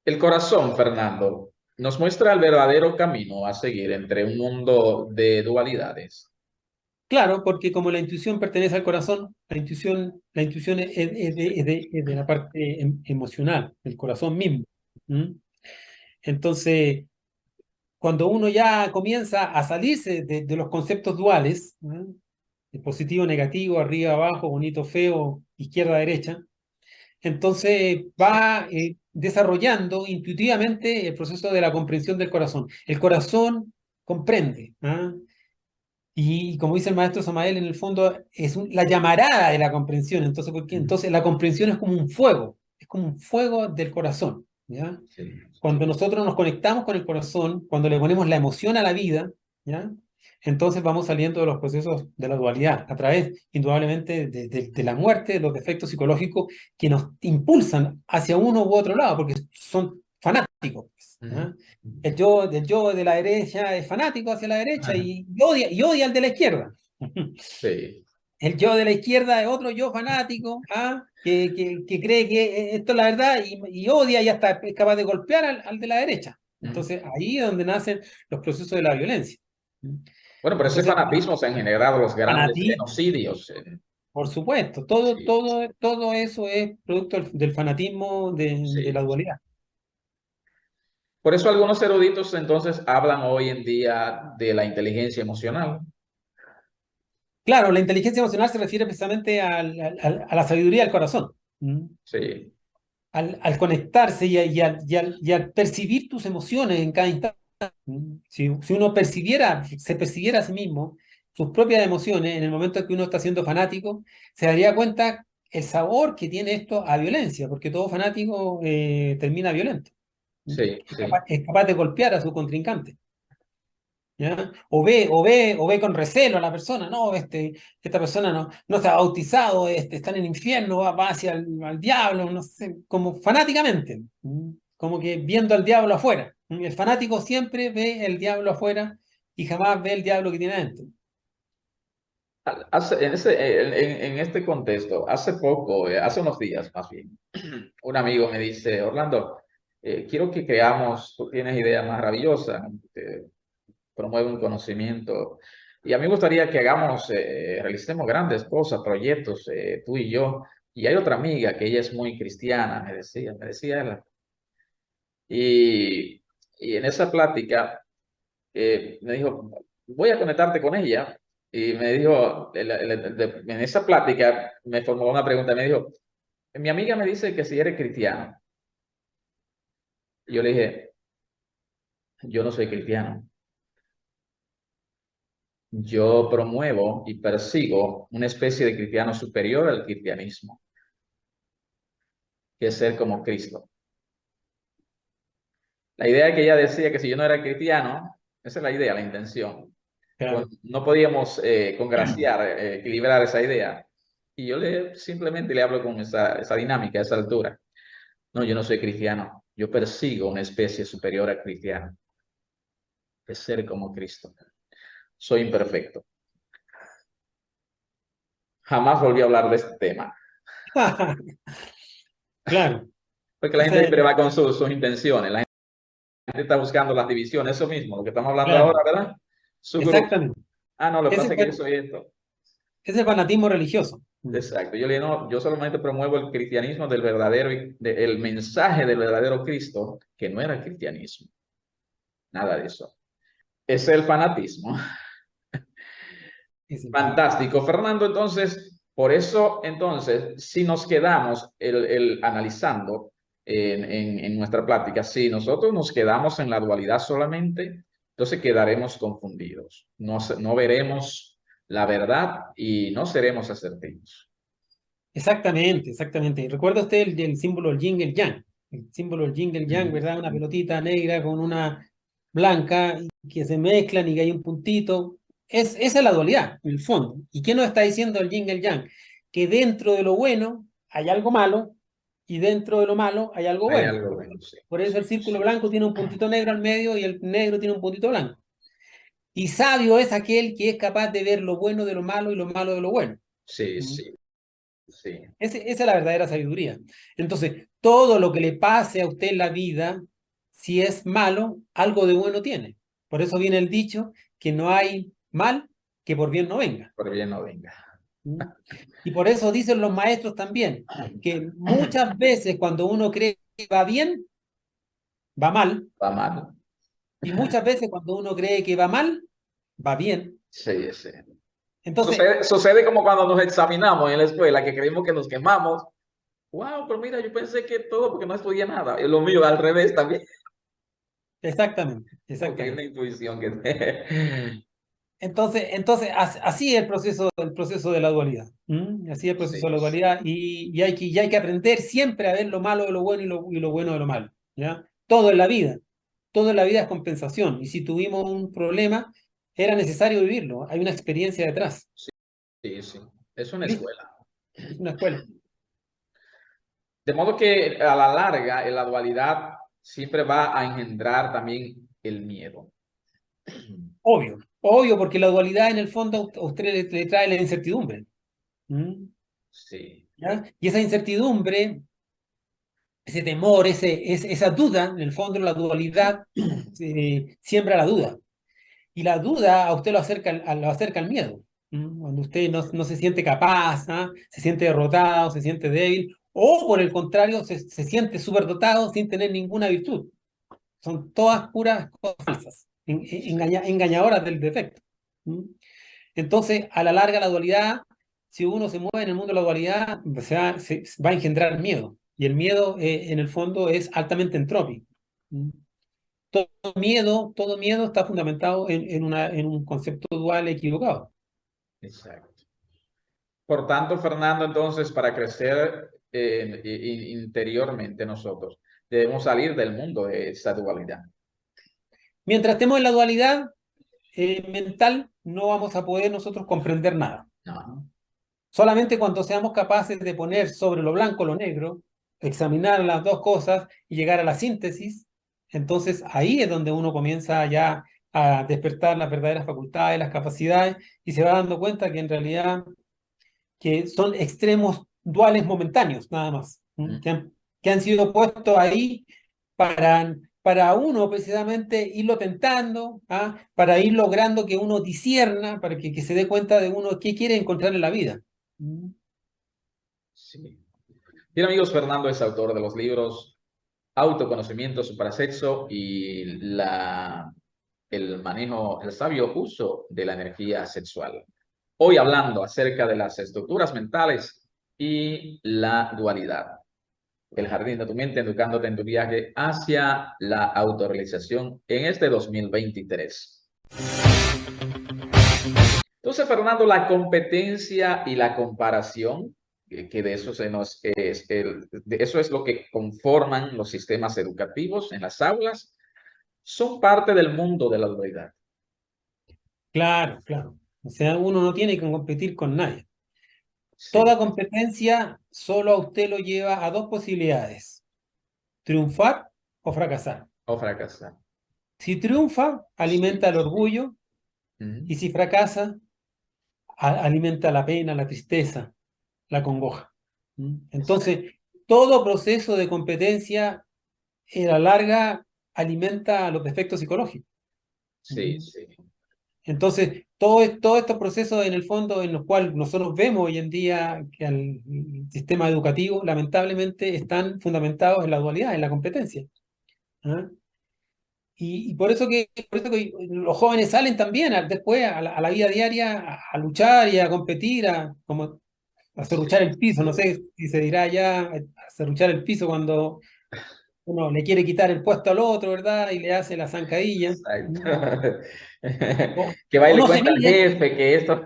Speaker 1: El corazón, Fernando, nos muestra el verdadero camino a seguir entre un mundo de dualidades.
Speaker 2: Claro, porque como la intuición pertenece al corazón, la intuición es de la parte emocional, del corazón mismo. ¿M? Entonces, cuando uno ya comienza a salirse de los conceptos duales, ¿m? De positivo, negativo, arriba, abajo, bonito, feo, izquierda, derecha, entonces va desarrollando intuitivamente el proceso de la comprensión del corazón. El corazón comprende, ¿ah? Y como dice el maestro Samael, en el fondo es la llamarada de la comprensión. Entonces, ¿por qué?
Speaker 1: Ujú.
Speaker 2: Entonces la comprensión es como un fuego del corazón, ¿ya?
Speaker 1: Sí,
Speaker 2: Cuando nosotros nos conectamos con el corazón, cuando le ponemos la emoción a la vida, ¿ya? Entonces vamos saliendo de los procesos de la dualidad, a través, indudablemente, de la muerte, de los defectos psicológicos que nos impulsan hacia uno u otro lado, porque son fanáticos, pues,
Speaker 1: ujú.
Speaker 2: ¿ya? El yo de la derecha es fanático hacia la derecha y odia al de la izquierda.
Speaker 1: Sí.
Speaker 2: El yo de la izquierda es otro yo fanático, ¿ah? Que cree que esto es la verdad y odia y hasta es capaz de golpear al de la derecha.
Speaker 1: Ujú.
Speaker 2: Entonces ahí es donde nacen los procesos de la violencia.
Speaker 1: Bueno, pero ese
Speaker 2: Entonces,
Speaker 1: fanatismo se han generado los grandes
Speaker 2: fanatismo,
Speaker 1: genocidios.
Speaker 2: por supuesto,
Speaker 1: Sí,
Speaker 2: todo eso es producto del fanatismo de la
Speaker 1: sí.
Speaker 2: dualidad.
Speaker 1: Por eso algunos eruditos entonces hablan hoy en día de la inteligencia emocional.
Speaker 2: Claro, la inteligencia emocional se refiere precisamente a la sabiduría del corazón.
Speaker 1: Sí.
Speaker 2: Al conectarse y al percibir tus emociones en cada instante. Si uno se percibiera a sí mismo sus propias emociones en el momento en que uno está siendo fanático, se daría cuenta el sabor que tiene esto a violencia, porque todo fanático termina violento.
Speaker 1: Sí, sí.
Speaker 2: Es capaz de golpear a su contrincante. ¿Ya? O ve con recelo a la persona, no, esta persona no se ha bautizado, está en el infierno, va hacia al diablo, no sé, como fanáticamente, como que viendo al diablo afuera. El fanático siempre ve el diablo afuera y jamás ve el diablo que tiene adentro.
Speaker 1: En este contexto, hace poco, hace unos días más bien, un amigo me dice, Orlando, quiero que creamos, tú tienes ideas maravillosas, promueve un conocimiento. Y a mí me gustaría que hagamos, realicemos grandes cosas, proyectos, tú y yo. Y hay otra amiga que ella es muy cristiana, me decía ella. Y en esa plática me dijo, voy a conectarte con ella. Y me dijo, en esa plática me formó una pregunta, me dijo, mi amiga me dice que si eres cristiano. Y yo le dije, yo no soy cristiano. Yo promuevo y persigo una especie de cristiano superior al cristianismo, que es ser como Cristo. La idea que ella decía que si yo no era cristiano, esa es la idea, la intención.
Speaker 2: Claro.
Speaker 1: No podíamos congraciar, equilibrar esa idea. Y yo simplemente le hablo con esa dinámica, esa altura. No, yo no soy cristiano. Yo persigo una especie superior a cristiano, de ser como Cristo. Soy imperfecto. Jamás volví a hablar de este tema.
Speaker 2: Claro.
Speaker 1: Porque la gente
Speaker 2: Ese-
Speaker 1: siempre va con sus intenciones. La gente está buscando las divisiones. Eso mismo, lo que estamos hablando
Speaker 2: claro,
Speaker 1: ahora, ¿verdad? Su grupo.
Speaker 2: exactamente.
Speaker 1: Ah, no, lo que
Speaker 2: Ese,
Speaker 1: pasa es que yo soy esto.
Speaker 2: ese fanatismo religioso.
Speaker 1: Exacto. Yo le digo, no, yo solamente promuevo el cristianismo del verdadero, el mensaje del verdadero Cristo, que no era cristianismo. Nada de eso. Es el fanatismo.
Speaker 2: Ese fanatismo.
Speaker 1: Fantástico, Fernando. Entonces, por eso, entonces, si nos quedamos analizando en nuestra plática, si nosotros nos quedamos en la dualidad solamente, entonces quedaremos confundidos. No veremos la verdad y no seremos asertivos.
Speaker 2: Exactamente, exactamente. ¿Recuerda usted el símbolo del yin y el yang? El símbolo del yin y el yang, ¿verdad? Una pelotita negra con una blanca que se mezclan y que hay un puntito. Esa es la dualidad, en el fondo. ¿Y qué nos está diciendo el yin y el yang? Que dentro de lo bueno hay algo malo y dentro de lo malo hay algo
Speaker 1: Hay
Speaker 2: bueno.
Speaker 1: algo bueno, sí.
Speaker 2: Por eso el círculo blanco tiene un puntito negro al medio y el negro tiene un puntito blanco. Y sabio es aquel que es capaz de ver lo bueno de lo malo y lo malo de lo bueno.
Speaker 1: Sí,
Speaker 2: ¿Mm?
Speaker 1: sí, sí.
Speaker 2: Esa es la verdadera sabiduría. Entonces, todo lo que le pase a usted en la vida, si es malo, algo de bueno tiene. Por eso viene el dicho que no hay mal que por bien no venga.
Speaker 1: Por bien no venga.
Speaker 2: ¿Mm? Y por eso dicen los maestros también, que muchas veces cuando uno cree que va bien, va mal,
Speaker 1: Va mal.
Speaker 2: y muchas veces cuando uno cree que va mal, va bien.
Speaker 1: Sí, sí.
Speaker 2: Entonces,
Speaker 1: Sucede como cuando nos examinamos en la escuela, que creímos que nos quemamos. Wow, pero mira, yo pensé que todo porque no estudié nada. Y lo mío al revés también.
Speaker 2: exactamente,
Speaker 1: Ok, una
Speaker 2: exactamente.
Speaker 1: intuición que...
Speaker 2: Entonces así es el proceso de la dualidad. ¿Mm? Así es el proceso de
Speaker 1: Sí,
Speaker 2: la
Speaker 1: sí.
Speaker 2: dualidad y hay que aprender siempre a ver lo malo de lo bueno y lo bueno de lo malo. ¿Ya? Todo en la vida. Todo en la vida es compensación. Y si tuvimos un problema, era necesario vivirlo. Hay una experiencia detrás.
Speaker 1: Sí, sí. Es una
Speaker 2: Y listo,
Speaker 1: escuela.
Speaker 2: es una escuela.
Speaker 1: De modo que a la larga, en la dualidad siempre va a engendrar también el miedo.
Speaker 2: Obvio. Obvio, porque la dualidad en el fondo a usted le trae la incertidumbre. ¿Mm?
Speaker 1: Sí,
Speaker 2: ¿Ya? Y esa incertidumbre, ese temor, esa duda, en el fondo la dualidad siembra la duda. Y la duda a usted lo acerca al miedo. Cuando usted no se siente capaz, ¿ah? Se siente derrotado, se siente débil, o por el contrario, se siente superdotado sin tener ninguna virtud. Son todas puras cosas falsas, engañadoras del defecto. ¿Mm? Entonces, a la larga, la dualidad, si uno se mueve en el mundo de la dualidad, se va a engendrar miedo. Y el miedo, en el fondo, es altamente entrópico. ¿Mm? Todo miedo está fundamentado en un concepto dual equivocado.
Speaker 1: exacto. Por tanto, Fernando, entonces, para crecer interiormente nosotros, debemos salir del mundo de esa dualidad.
Speaker 2: Mientras estemos en la dualidad mental, no vamos a poder nosotros comprender nada.
Speaker 1: No.
Speaker 2: Solamente cuando seamos capaces de poner sobre lo blanco lo negro, examinar las dos cosas y llegar a la síntesis, entonces ahí es donde uno comienza ya a despertar las verdaderas facultades, las capacidades, y se va dando cuenta que en realidad que son extremos duales momentáneos, nada más,
Speaker 1: Mm.
Speaker 2: que han sido puestos ahí para uno precisamente irlo tentando, ¿ah? Para ir logrando que uno discierna, para que se dé cuenta de uno qué quiere encontrar en la vida. ¿Mm?
Speaker 1: Sí. Bien, amigos, Fernando es autor de los libros Autoconocimiento, Suprasexo y el manejo, el sabio uso de la energía sexual. Hoy hablando acerca de las estructuras mentales y la dualidad. El jardín de tu mente, educándote en tu viaje hacia la autorrealización en este 2023. Entonces, Fernando, la competencia y la comparación, que de eso de eso es lo que conforman los sistemas educativos en las aulas, son parte del mundo de la dualidad.
Speaker 2: Claro, claro. O sea, uno no tiene que competir con nadie.
Speaker 1: Sí,
Speaker 2: Toda competencia solo a usted lo lleva a dos posibilidades: triunfar o fracasar.
Speaker 1: o fracasar.
Speaker 2: Si triunfa,
Speaker 1: Sí,
Speaker 2: alimenta el
Speaker 1: sí.
Speaker 2: orgullo,
Speaker 1: Ujú.
Speaker 2: y si fracasa, alimenta la pena, la tristeza, la congoja. ¿Mm?
Speaker 1: Exacto.
Speaker 2: Entonces, todo proceso de competencia a la larga alimenta los defectos psicológicos.
Speaker 1: Sí,
Speaker 2: ¿Mm?
Speaker 1: sí.
Speaker 2: Entonces, todos estos procesos en el fondo en los cuales nosotros vemos hoy en día que el sistema educativo lamentablemente están fundamentados en la dualidad, en la competencia. ¿Ah? Y por eso que los jóvenes salen también después a la vida diaria a luchar y a competir, a
Speaker 1: Sí,
Speaker 2: serruchar el piso. No
Speaker 1: sí.
Speaker 2: sé si se dirá ya a serruchar el piso cuando uno le quiere quitar el puesto al otro, ¿verdad? Y le hace la zancadilla. ¿Mm?
Speaker 1: Exacto.
Speaker 2: O,
Speaker 1: Que va y
Speaker 2: o
Speaker 1: le
Speaker 2: no se
Speaker 1: cuenta al
Speaker 2: miden,
Speaker 1: jefe que esto.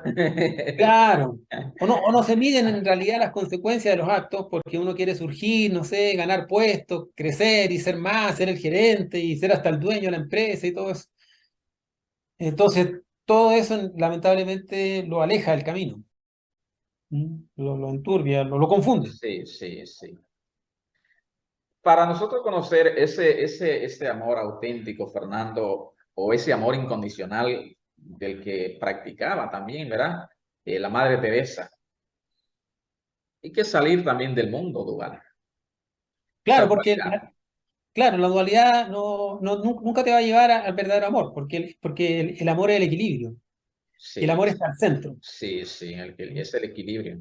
Speaker 2: claro. O no se miden en realidad las consecuencias de los actos porque uno quiere surgir, no sé, ganar puestos, crecer y ser más, ser el gerente y ser hasta el dueño de la empresa y todo eso. Entonces, todo eso lamentablemente lo aleja del camino. ¿Mm? Lo enturbia, lo confunde.
Speaker 1: Sí, sí, sí. Para nosotros conocer ese amor auténtico, Fernando, o ese amor incondicional del que practicaba también, ¿verdad? La Madre Teresa. Hay que salir también del mundo dual. Esa
Speaker 2: Claro, porque
Speaker 1: dualidad.
Speaker 2: claro, la dualidad nunca te va a llevar al verdadero amor, porque el amor es el equilibrio, y el
Speaker 1: Sí,
Speaker 2: amor está al centro.
Speaker 1: sí, sí, es el equilibrio.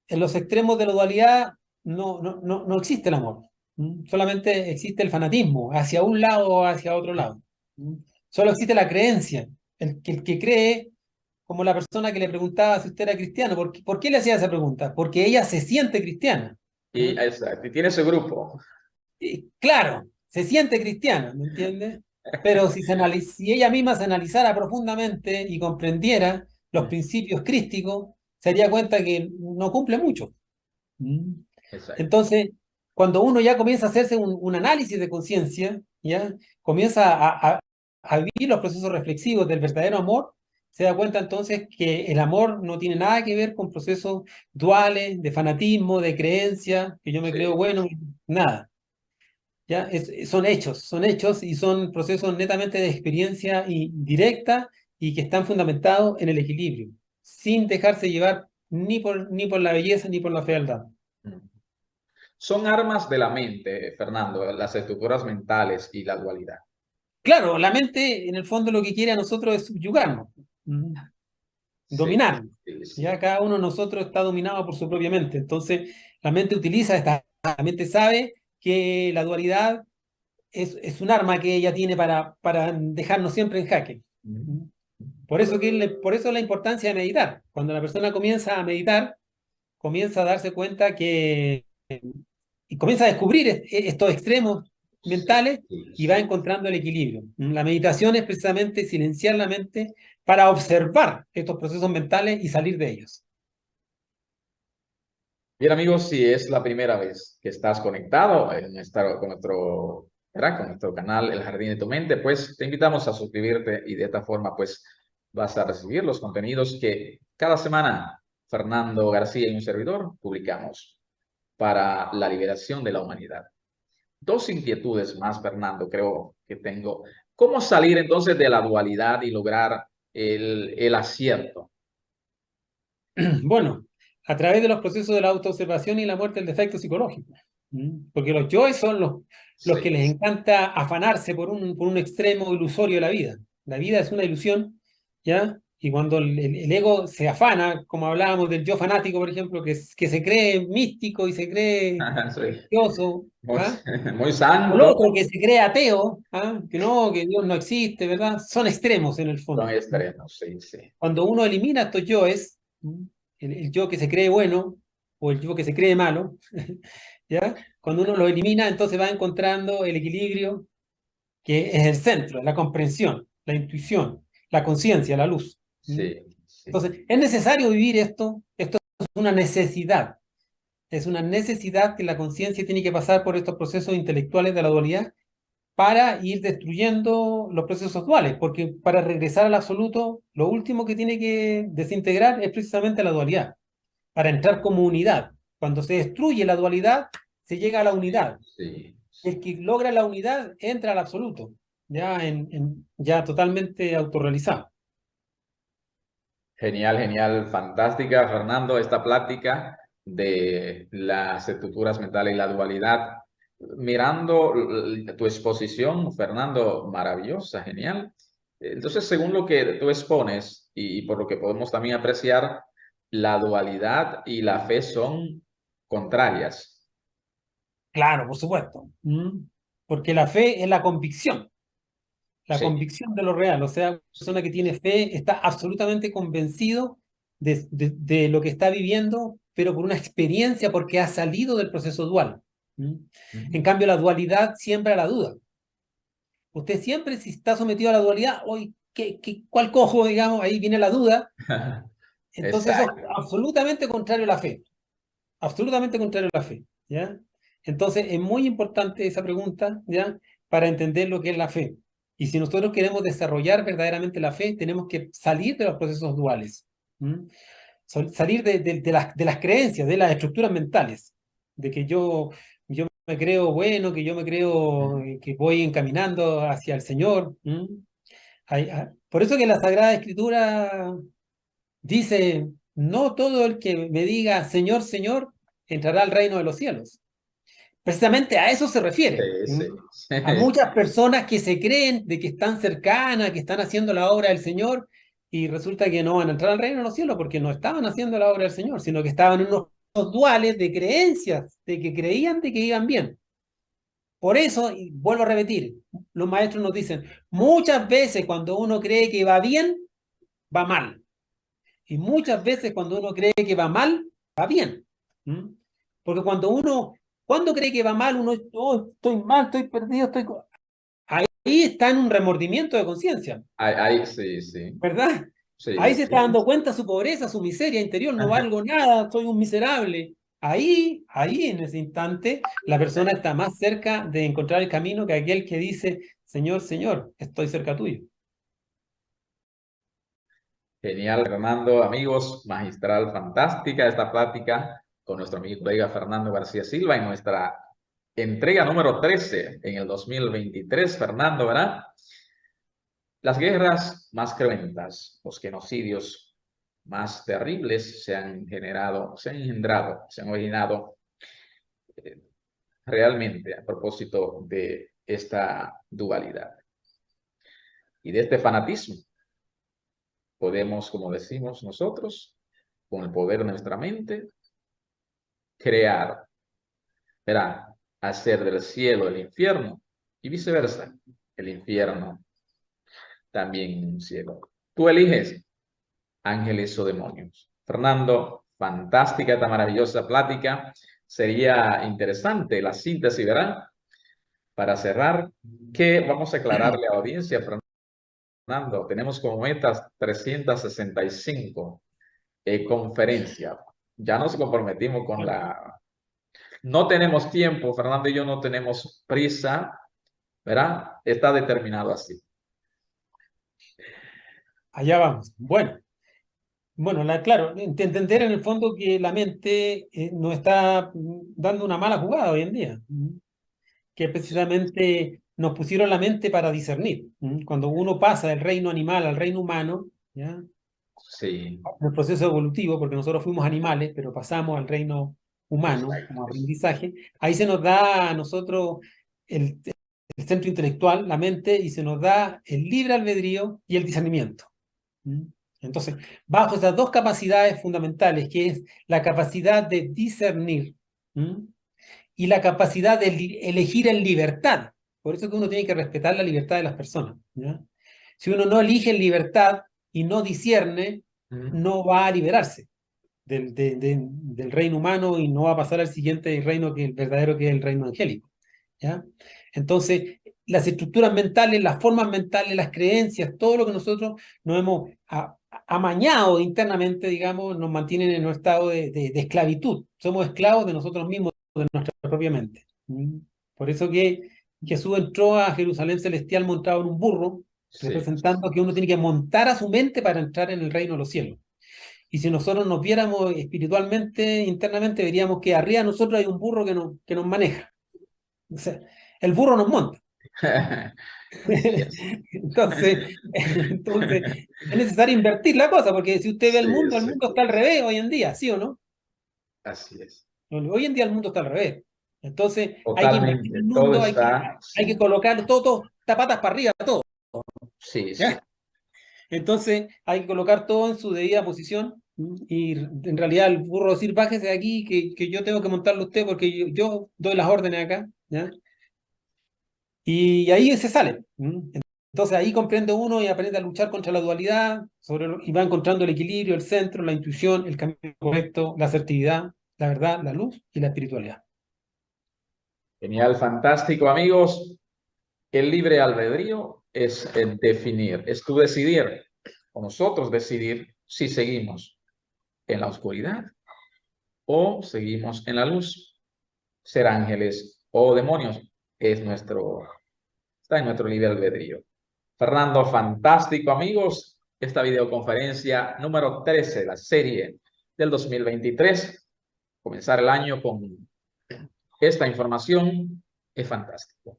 Speaker 2: En los extremos de la dualidad no existe el amor. ¿Mm? Solamente existe el fanatismo, hacia un lado o hacia otro lado. ¿Mm? Solo existe la creencia. El que cree, como la persona que le preguntaba si usted era cristiano. ¿Por qué le hacía esa pregunta? Porque ella se siente cristiana. ¿Ah?
Speaker 1: Exacto, y tiene su grupo.
Speaker 2: Y, claro, se siente cristiana, ¿me entiende? Pero si ella misma se analizara profundamente y comprendiera los principios crísticos, se daría cuenta que no cumple mucho. ¿Mm?
Speaker 1: Exacto.
Speaker 2: Entonces, cuando uno ya comienza a hacerse un análisis de conciencia, ya comienza a vivir los procesos reflexivos del verdadero amor, se da cuenta entonces que el amor no tiene nada que ver con procesos duales, de fanatismo, de creencia, que yo me creo
Speaker 1: Sí.
Speaker 2: bueno, nada. ¿Ya? Son hechos y son procesos netamente de experiencia y directa y que están fundamentados en el equilibrio, sin dejarse llevar ni por la belleza ni por la fealdad.
Speaker 1: Son armas de la mente, Fernando, las estructuras mentales y la dualidad.
Speaker 2: Claro, la mente en el fondo lo que quiere a nosotros es subyugarnos,
Speaker 1: Sí,
Speaker 2: dominarnos.
Speaker 1: sí, sí.
Speaker 2: Ya cada uno de nosotros está dominado por su propia mente. Entonces, la mente utiliza la mente sabe que la dualidad es un arma que ella tiene para dejarnos siempre en jaque. Por eso la importancia de meditar. Cuando la persona comienza a meditar, comienza a darse cuenta y comienza a descubrir estos extremos
Speaker 1: Sí,
Speaker 2: mentales
Speaker 1: sí,
Speaker 2: y va
Speaker 1: sí.
Speaker 2: encontrando el equilibrio. La meditación es precisamente silenciar la mente para observar estos procesos mentales y salir de ellos.
Speaker 1: Bien, amigos, si es la primera vez que estás conectado con nuestro, ¿verdad? Con nuestro canal El Jardín de tu Mente, pues te invitamos a suscribirte y de esta forma, pues vas a recibir los contenidos que cada semana Fernando García y un servidor publicamos para la liberación de la humanidad. Dos inquietudes más, Fernando, creo que tengo. ¿Cómo salir entonces de la dualidad y lograr el acierto?
Speaker 2: Bueno, a través de los procesos de la autoobservación y la muerte del defecto psicológico. Porque los yoes son los que
Speaker 1: Sí.
Speaker 2: les encanta afanarse por un extremo ilusorio de la vida. La vida es una ilusión, ¿ya? Y cuando el ego se afana, como hablábamos del yo fanático, por ejemplo, que se cree místico y se cree
Speaker 1: Sí.
Speaker 2: religioso,
Speaker 1: Muy,
Speaker 2: ¿ah?
Speaker 1: muy
Speaker 2: O el
Speaker 1: santo.
Speaker 2: otro que se cree ateo, ¿ah? Que no, que Dios no existe, ¿verdad? Son extremos en el
Speaker 1: Son
Speaker 2: fondo.
Speaker 1: extremos, sí, sí.
Speaker 2: Cuando uno elimina estos yoes, el yo que se cree bueno o el yo que se cree malo, ¿ya? Cuando uno lo elimina, entonces va encontrando el equilibrio que es el centro, la comprensión, la intuición, la conciencia, la luz.
Speaker 1: Sí, sí.
Speaker 2: Entonces, es necesario vivir esto es una necesidad que la conciencia tiene que pasar por estos procesos intelectuales de la dualidad para ir destruyendo los procesos duales, porque para regresar al absoluto, lo último que tiene que desintegrar es precisamente la dualidad, para entrar como unidad. Cuando se destruye la dualidad, se llega a la unidad.
Speaker 1: Sí.
Speaker 2: El que logra la unidad entra al absoluto, ya totalmente autorrealizado.
Speaker 1: Genial, genial, fantástica, Fernando, esta plática de las estructuras mentales y la dualidad. Mirando tu exposición, Fernando, maravillosa, genial. Entonces, según lo que tú expones y por lo que podemos también apreciar, la dualidad y la fe son contrarias.
Speaker 2: Claro, por supuesto. Porque la fe es la
Speaker 1: Sí,
Speaker 2: convicción de lo real. O sea, una persona
Speaker 1: sí.
Speaker 2: que tiene fe está absolutamente convencido de lo que está viviendo, pero por una experiencia, porque ha salido del proceso dual. ¿Mm? En
Speaker 1: Ujú.
Speaker 2: cambio, la dualidad siembra la duda. Usted siempre, si está sometido a la dualidad, hoy, ¿cuál cojo, digamos? Ahí viene la duda. Entonces, eso es
Speaker 1: Exacto.
Speaker 2: absolutamente contrario a la fe. Absolutamente contrario a la fe, ¿ya? Entonces, es muy importante esa pregunta, ¿ya? Para entender lo que es la fe. Y si nosotros queremos desarrollar verdaderamente la fe, tenemos que salir de los procesos duales, ¿m? Salir de las creencias, de las estructuras mentales, de que yo me creo bueno, que yo me creo que voy encaminando hacia el Señor. Por eso que la Sagrada Escritura dice, no todo el que me diga Señor, Señor, entrará al reino de los cielos. Precisamente a eso se refiere.
Speaker 1: Sí, sí, sí.
Speaker 2: A muchas personas que se creen de que están cercanas, que están haciendo la obra del Señor, y resulta que no van a entrar al reino de los cielos porque no estaban haciendo la obra del Señor, sino que estaban en unos duales de creencias, de que creían de que iban bien. Por eso, y vuelvo a repetir, los maestros nos dicen, muchas veces cuando uno cree que va bien, va mal. Y muchas veces cuando uno cree que va mal, va bien. ¿Mm? Porque cuando cree que va mal, uno, oh, estoy mal, estoy perdido, Ahí está en un remordimiento de conciencia,
Speaker 1: Sí, sí,
Speaker 2: ¿verdad? Ahí
Speaker 1: sí,
Speaker 2: se está
Speaker 1: sí.
Speaker 2: dando cuenta su pobreza, su miseria interior, no valgo nada, soy un miserable. Ahí en ese instante, la persona está más cerca de encontrar el camino que aquel que dice, Señor, Señor, estoy cerca tuyo.
Speaker 1: Genial, Fernando. Amigos, magistral, fantástica esta plática con nuestro amigo colega Fernando García Silva en nuestra entrega número 13 en el 2023. Fernando, ¿verdad? Las guerras más cruentas, los genocidios más terribles se han originado eh, realmente a propósito de esta dualidad y de este fanatismo. Podemos, como decimos nosotros, con el poder de nuestra mente, crear, verá, hacer del cielo el infierno y viceversa, el infierno también un cielo. Tú eliges ángeles o demonios. Fernando, fantástica esta maravillosa plática. Sería interesante la síntesis, ¿verdad? Para cerrar, que vamos a aclararle a la audiencia, Fernando, tenemos como metas 365 conferencias. Ya nos comprometimos con la. No tenemos tiempo, Fernando y yo no tenemos prisa, ¿verdad? Está determinado así.
Speaker 2: Allá vamos. Bueno, claro, entender en el fondo que la mente nos está dando una mala jugada hoy en día, que precisamente nos pusieron la mente para discernir. Cuando uno pasa del reino animal al reino humano, ¿ya?
Speaker 1: Sí,
Speaker 2: En el proceso evolutivo, porque nosotros fuimos animales, pero pasamos al reino humano como
Speaker 1: exacto.
Speaker 2: aprendizaje, ahí se nos da a nosotros el, el centro intelectual, la mente, y se nos da el libre albedrío y el discernimiento. ¿Mm? Entonces, bajo esas dos capacidades fundamentales, que es la capacidad de discernir, ¿m? Y la capacidad de elegir en libertad. Por eso que uno tiene que respetar la libertad de las personas, ¿ya? Si uno no elige en libertad y no discierne,
Speaker 1: Mm.
Speaker 2: no va a liberarse del reino humano y no va a pasar al siguiente reino, que el verdadero, que es el reino angélico, ¿ya? Entonces, las estructuras mentales, las formas mentales, las creencias, todo lo que nosotros nos hemos amañado internamente, digamos, nos mantienen en un estado de esclavitud. Somos esclavos de nosotros mismos, de nuestra propia mente. ¿Mm? Por eso que Jesús entró a Jerusalén celestial montado en un burro,
Speaker 1: Sí.
Speaker 2: representando que uno tiene que montar a su mente para entrar en el reino de los cielos. Y si nosotros nos viéramos espiritualmente, internamente, veríamos que arriba de nosotros hay un burro que nos maneja. O sea, el burro nos monta.
Speaker 1: Yes.
Speaker 2: Entonces, es necesario invertir la cosa, porque si usted ve
Speaker 1: Sí,
Speaker 2: el
Speaker 1: sí,
Speaker 2: mundo está al revés hoy en día, ¿sí o no?
Speaker 1: así es.
Speaker 2: Hoy en día el mundo está al revés. Entonces, hay que invertir en
Speaker 1: Totalmente.
Speaker 2: el
Speaker 1: Todo
Speaker 2: mundo,
Speaker 1: está,
Speaker 2: hay que
Speaker 1: sí,
Speaker 2: colocar todo, tapatas para arriba, todo.
Speaker 1: sí, sí.
Speaker 2: ¿Ya? Entonces, hay que colocar todo en su debida posición. Y en realidad el burro decir, bájese de aquí, que yo tengo que montarlo a usted porque yo doy las órdenes acá. ¿Ya? Y ahí se sale. Entonces ahí comprende uno y aprende a luchar contra la dualidad y va encontrando el equilibrio, el centro, la intuición, el camino correcto, la asertividad, la verdad, la luz y la espiritualidad.
Speaker 1: Genial, fantástico, amigos. El libre albedrío es definir, es tú decidir, o nosotros decidir si seguimos en la oscuridad o seguimos en la luz. Ser ángeles o demonios está en nuestro libre albedrío. Fernando, fantástico, amigos. Esta videoconferencia número 13 de la serie del 2023. Comenzar el año con esta información es fantástico.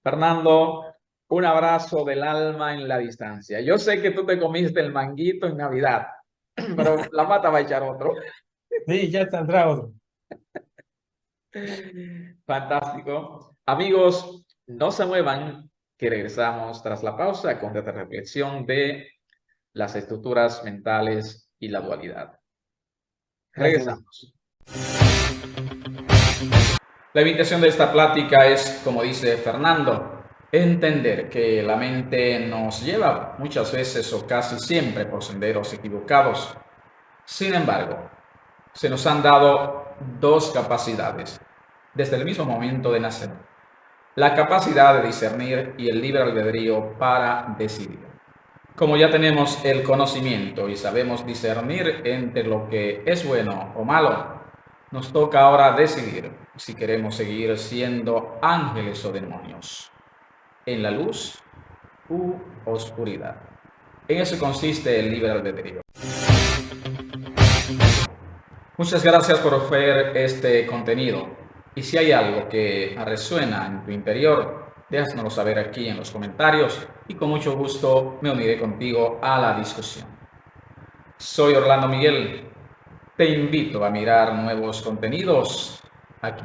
Speaker 1: Fernando, un abrazo del alma en la distancia. Yo sé que tú te comiste el manguito en Navidad, pero la mata va a echar otro.
Speaker 2: Sí, ya saldrá otro.
Speaker 1: Fantástico. Amigos, no se muevan, que regresamos tras la pausa con esta reflexión de las estructuras mentales y la dualidad.
Speaker 2: Gracias, amigo.
Speaker 1: Regresamos. La invitación de esta plática es, como dice Fernando, entender que la mente nos lleva muchas veces o casi siempre por senderos equivocados. Sin embargo, se nos han dado dos capacidades desde el mismo momento de nacer. La capacidad de discernir y el libre albedrío para decidir. Como ya tenemos el conocimiento y sabemos discernir entre lo que es bueno o malo, nos toca ahora decidir si queremos seguir siendo ángeles o demonios, en la luz u oscuridad. En eso consiste el libre albedrío. Muchas gracias por ver este contenido. Y si hay algo que resuena en tu interior, déjanoslo saber aquí en los comentarios y con mucho gusto me uniré contigo a la discusión. Soy Orlando Miguel. Te invito a mirar nuevos contenidos aquí.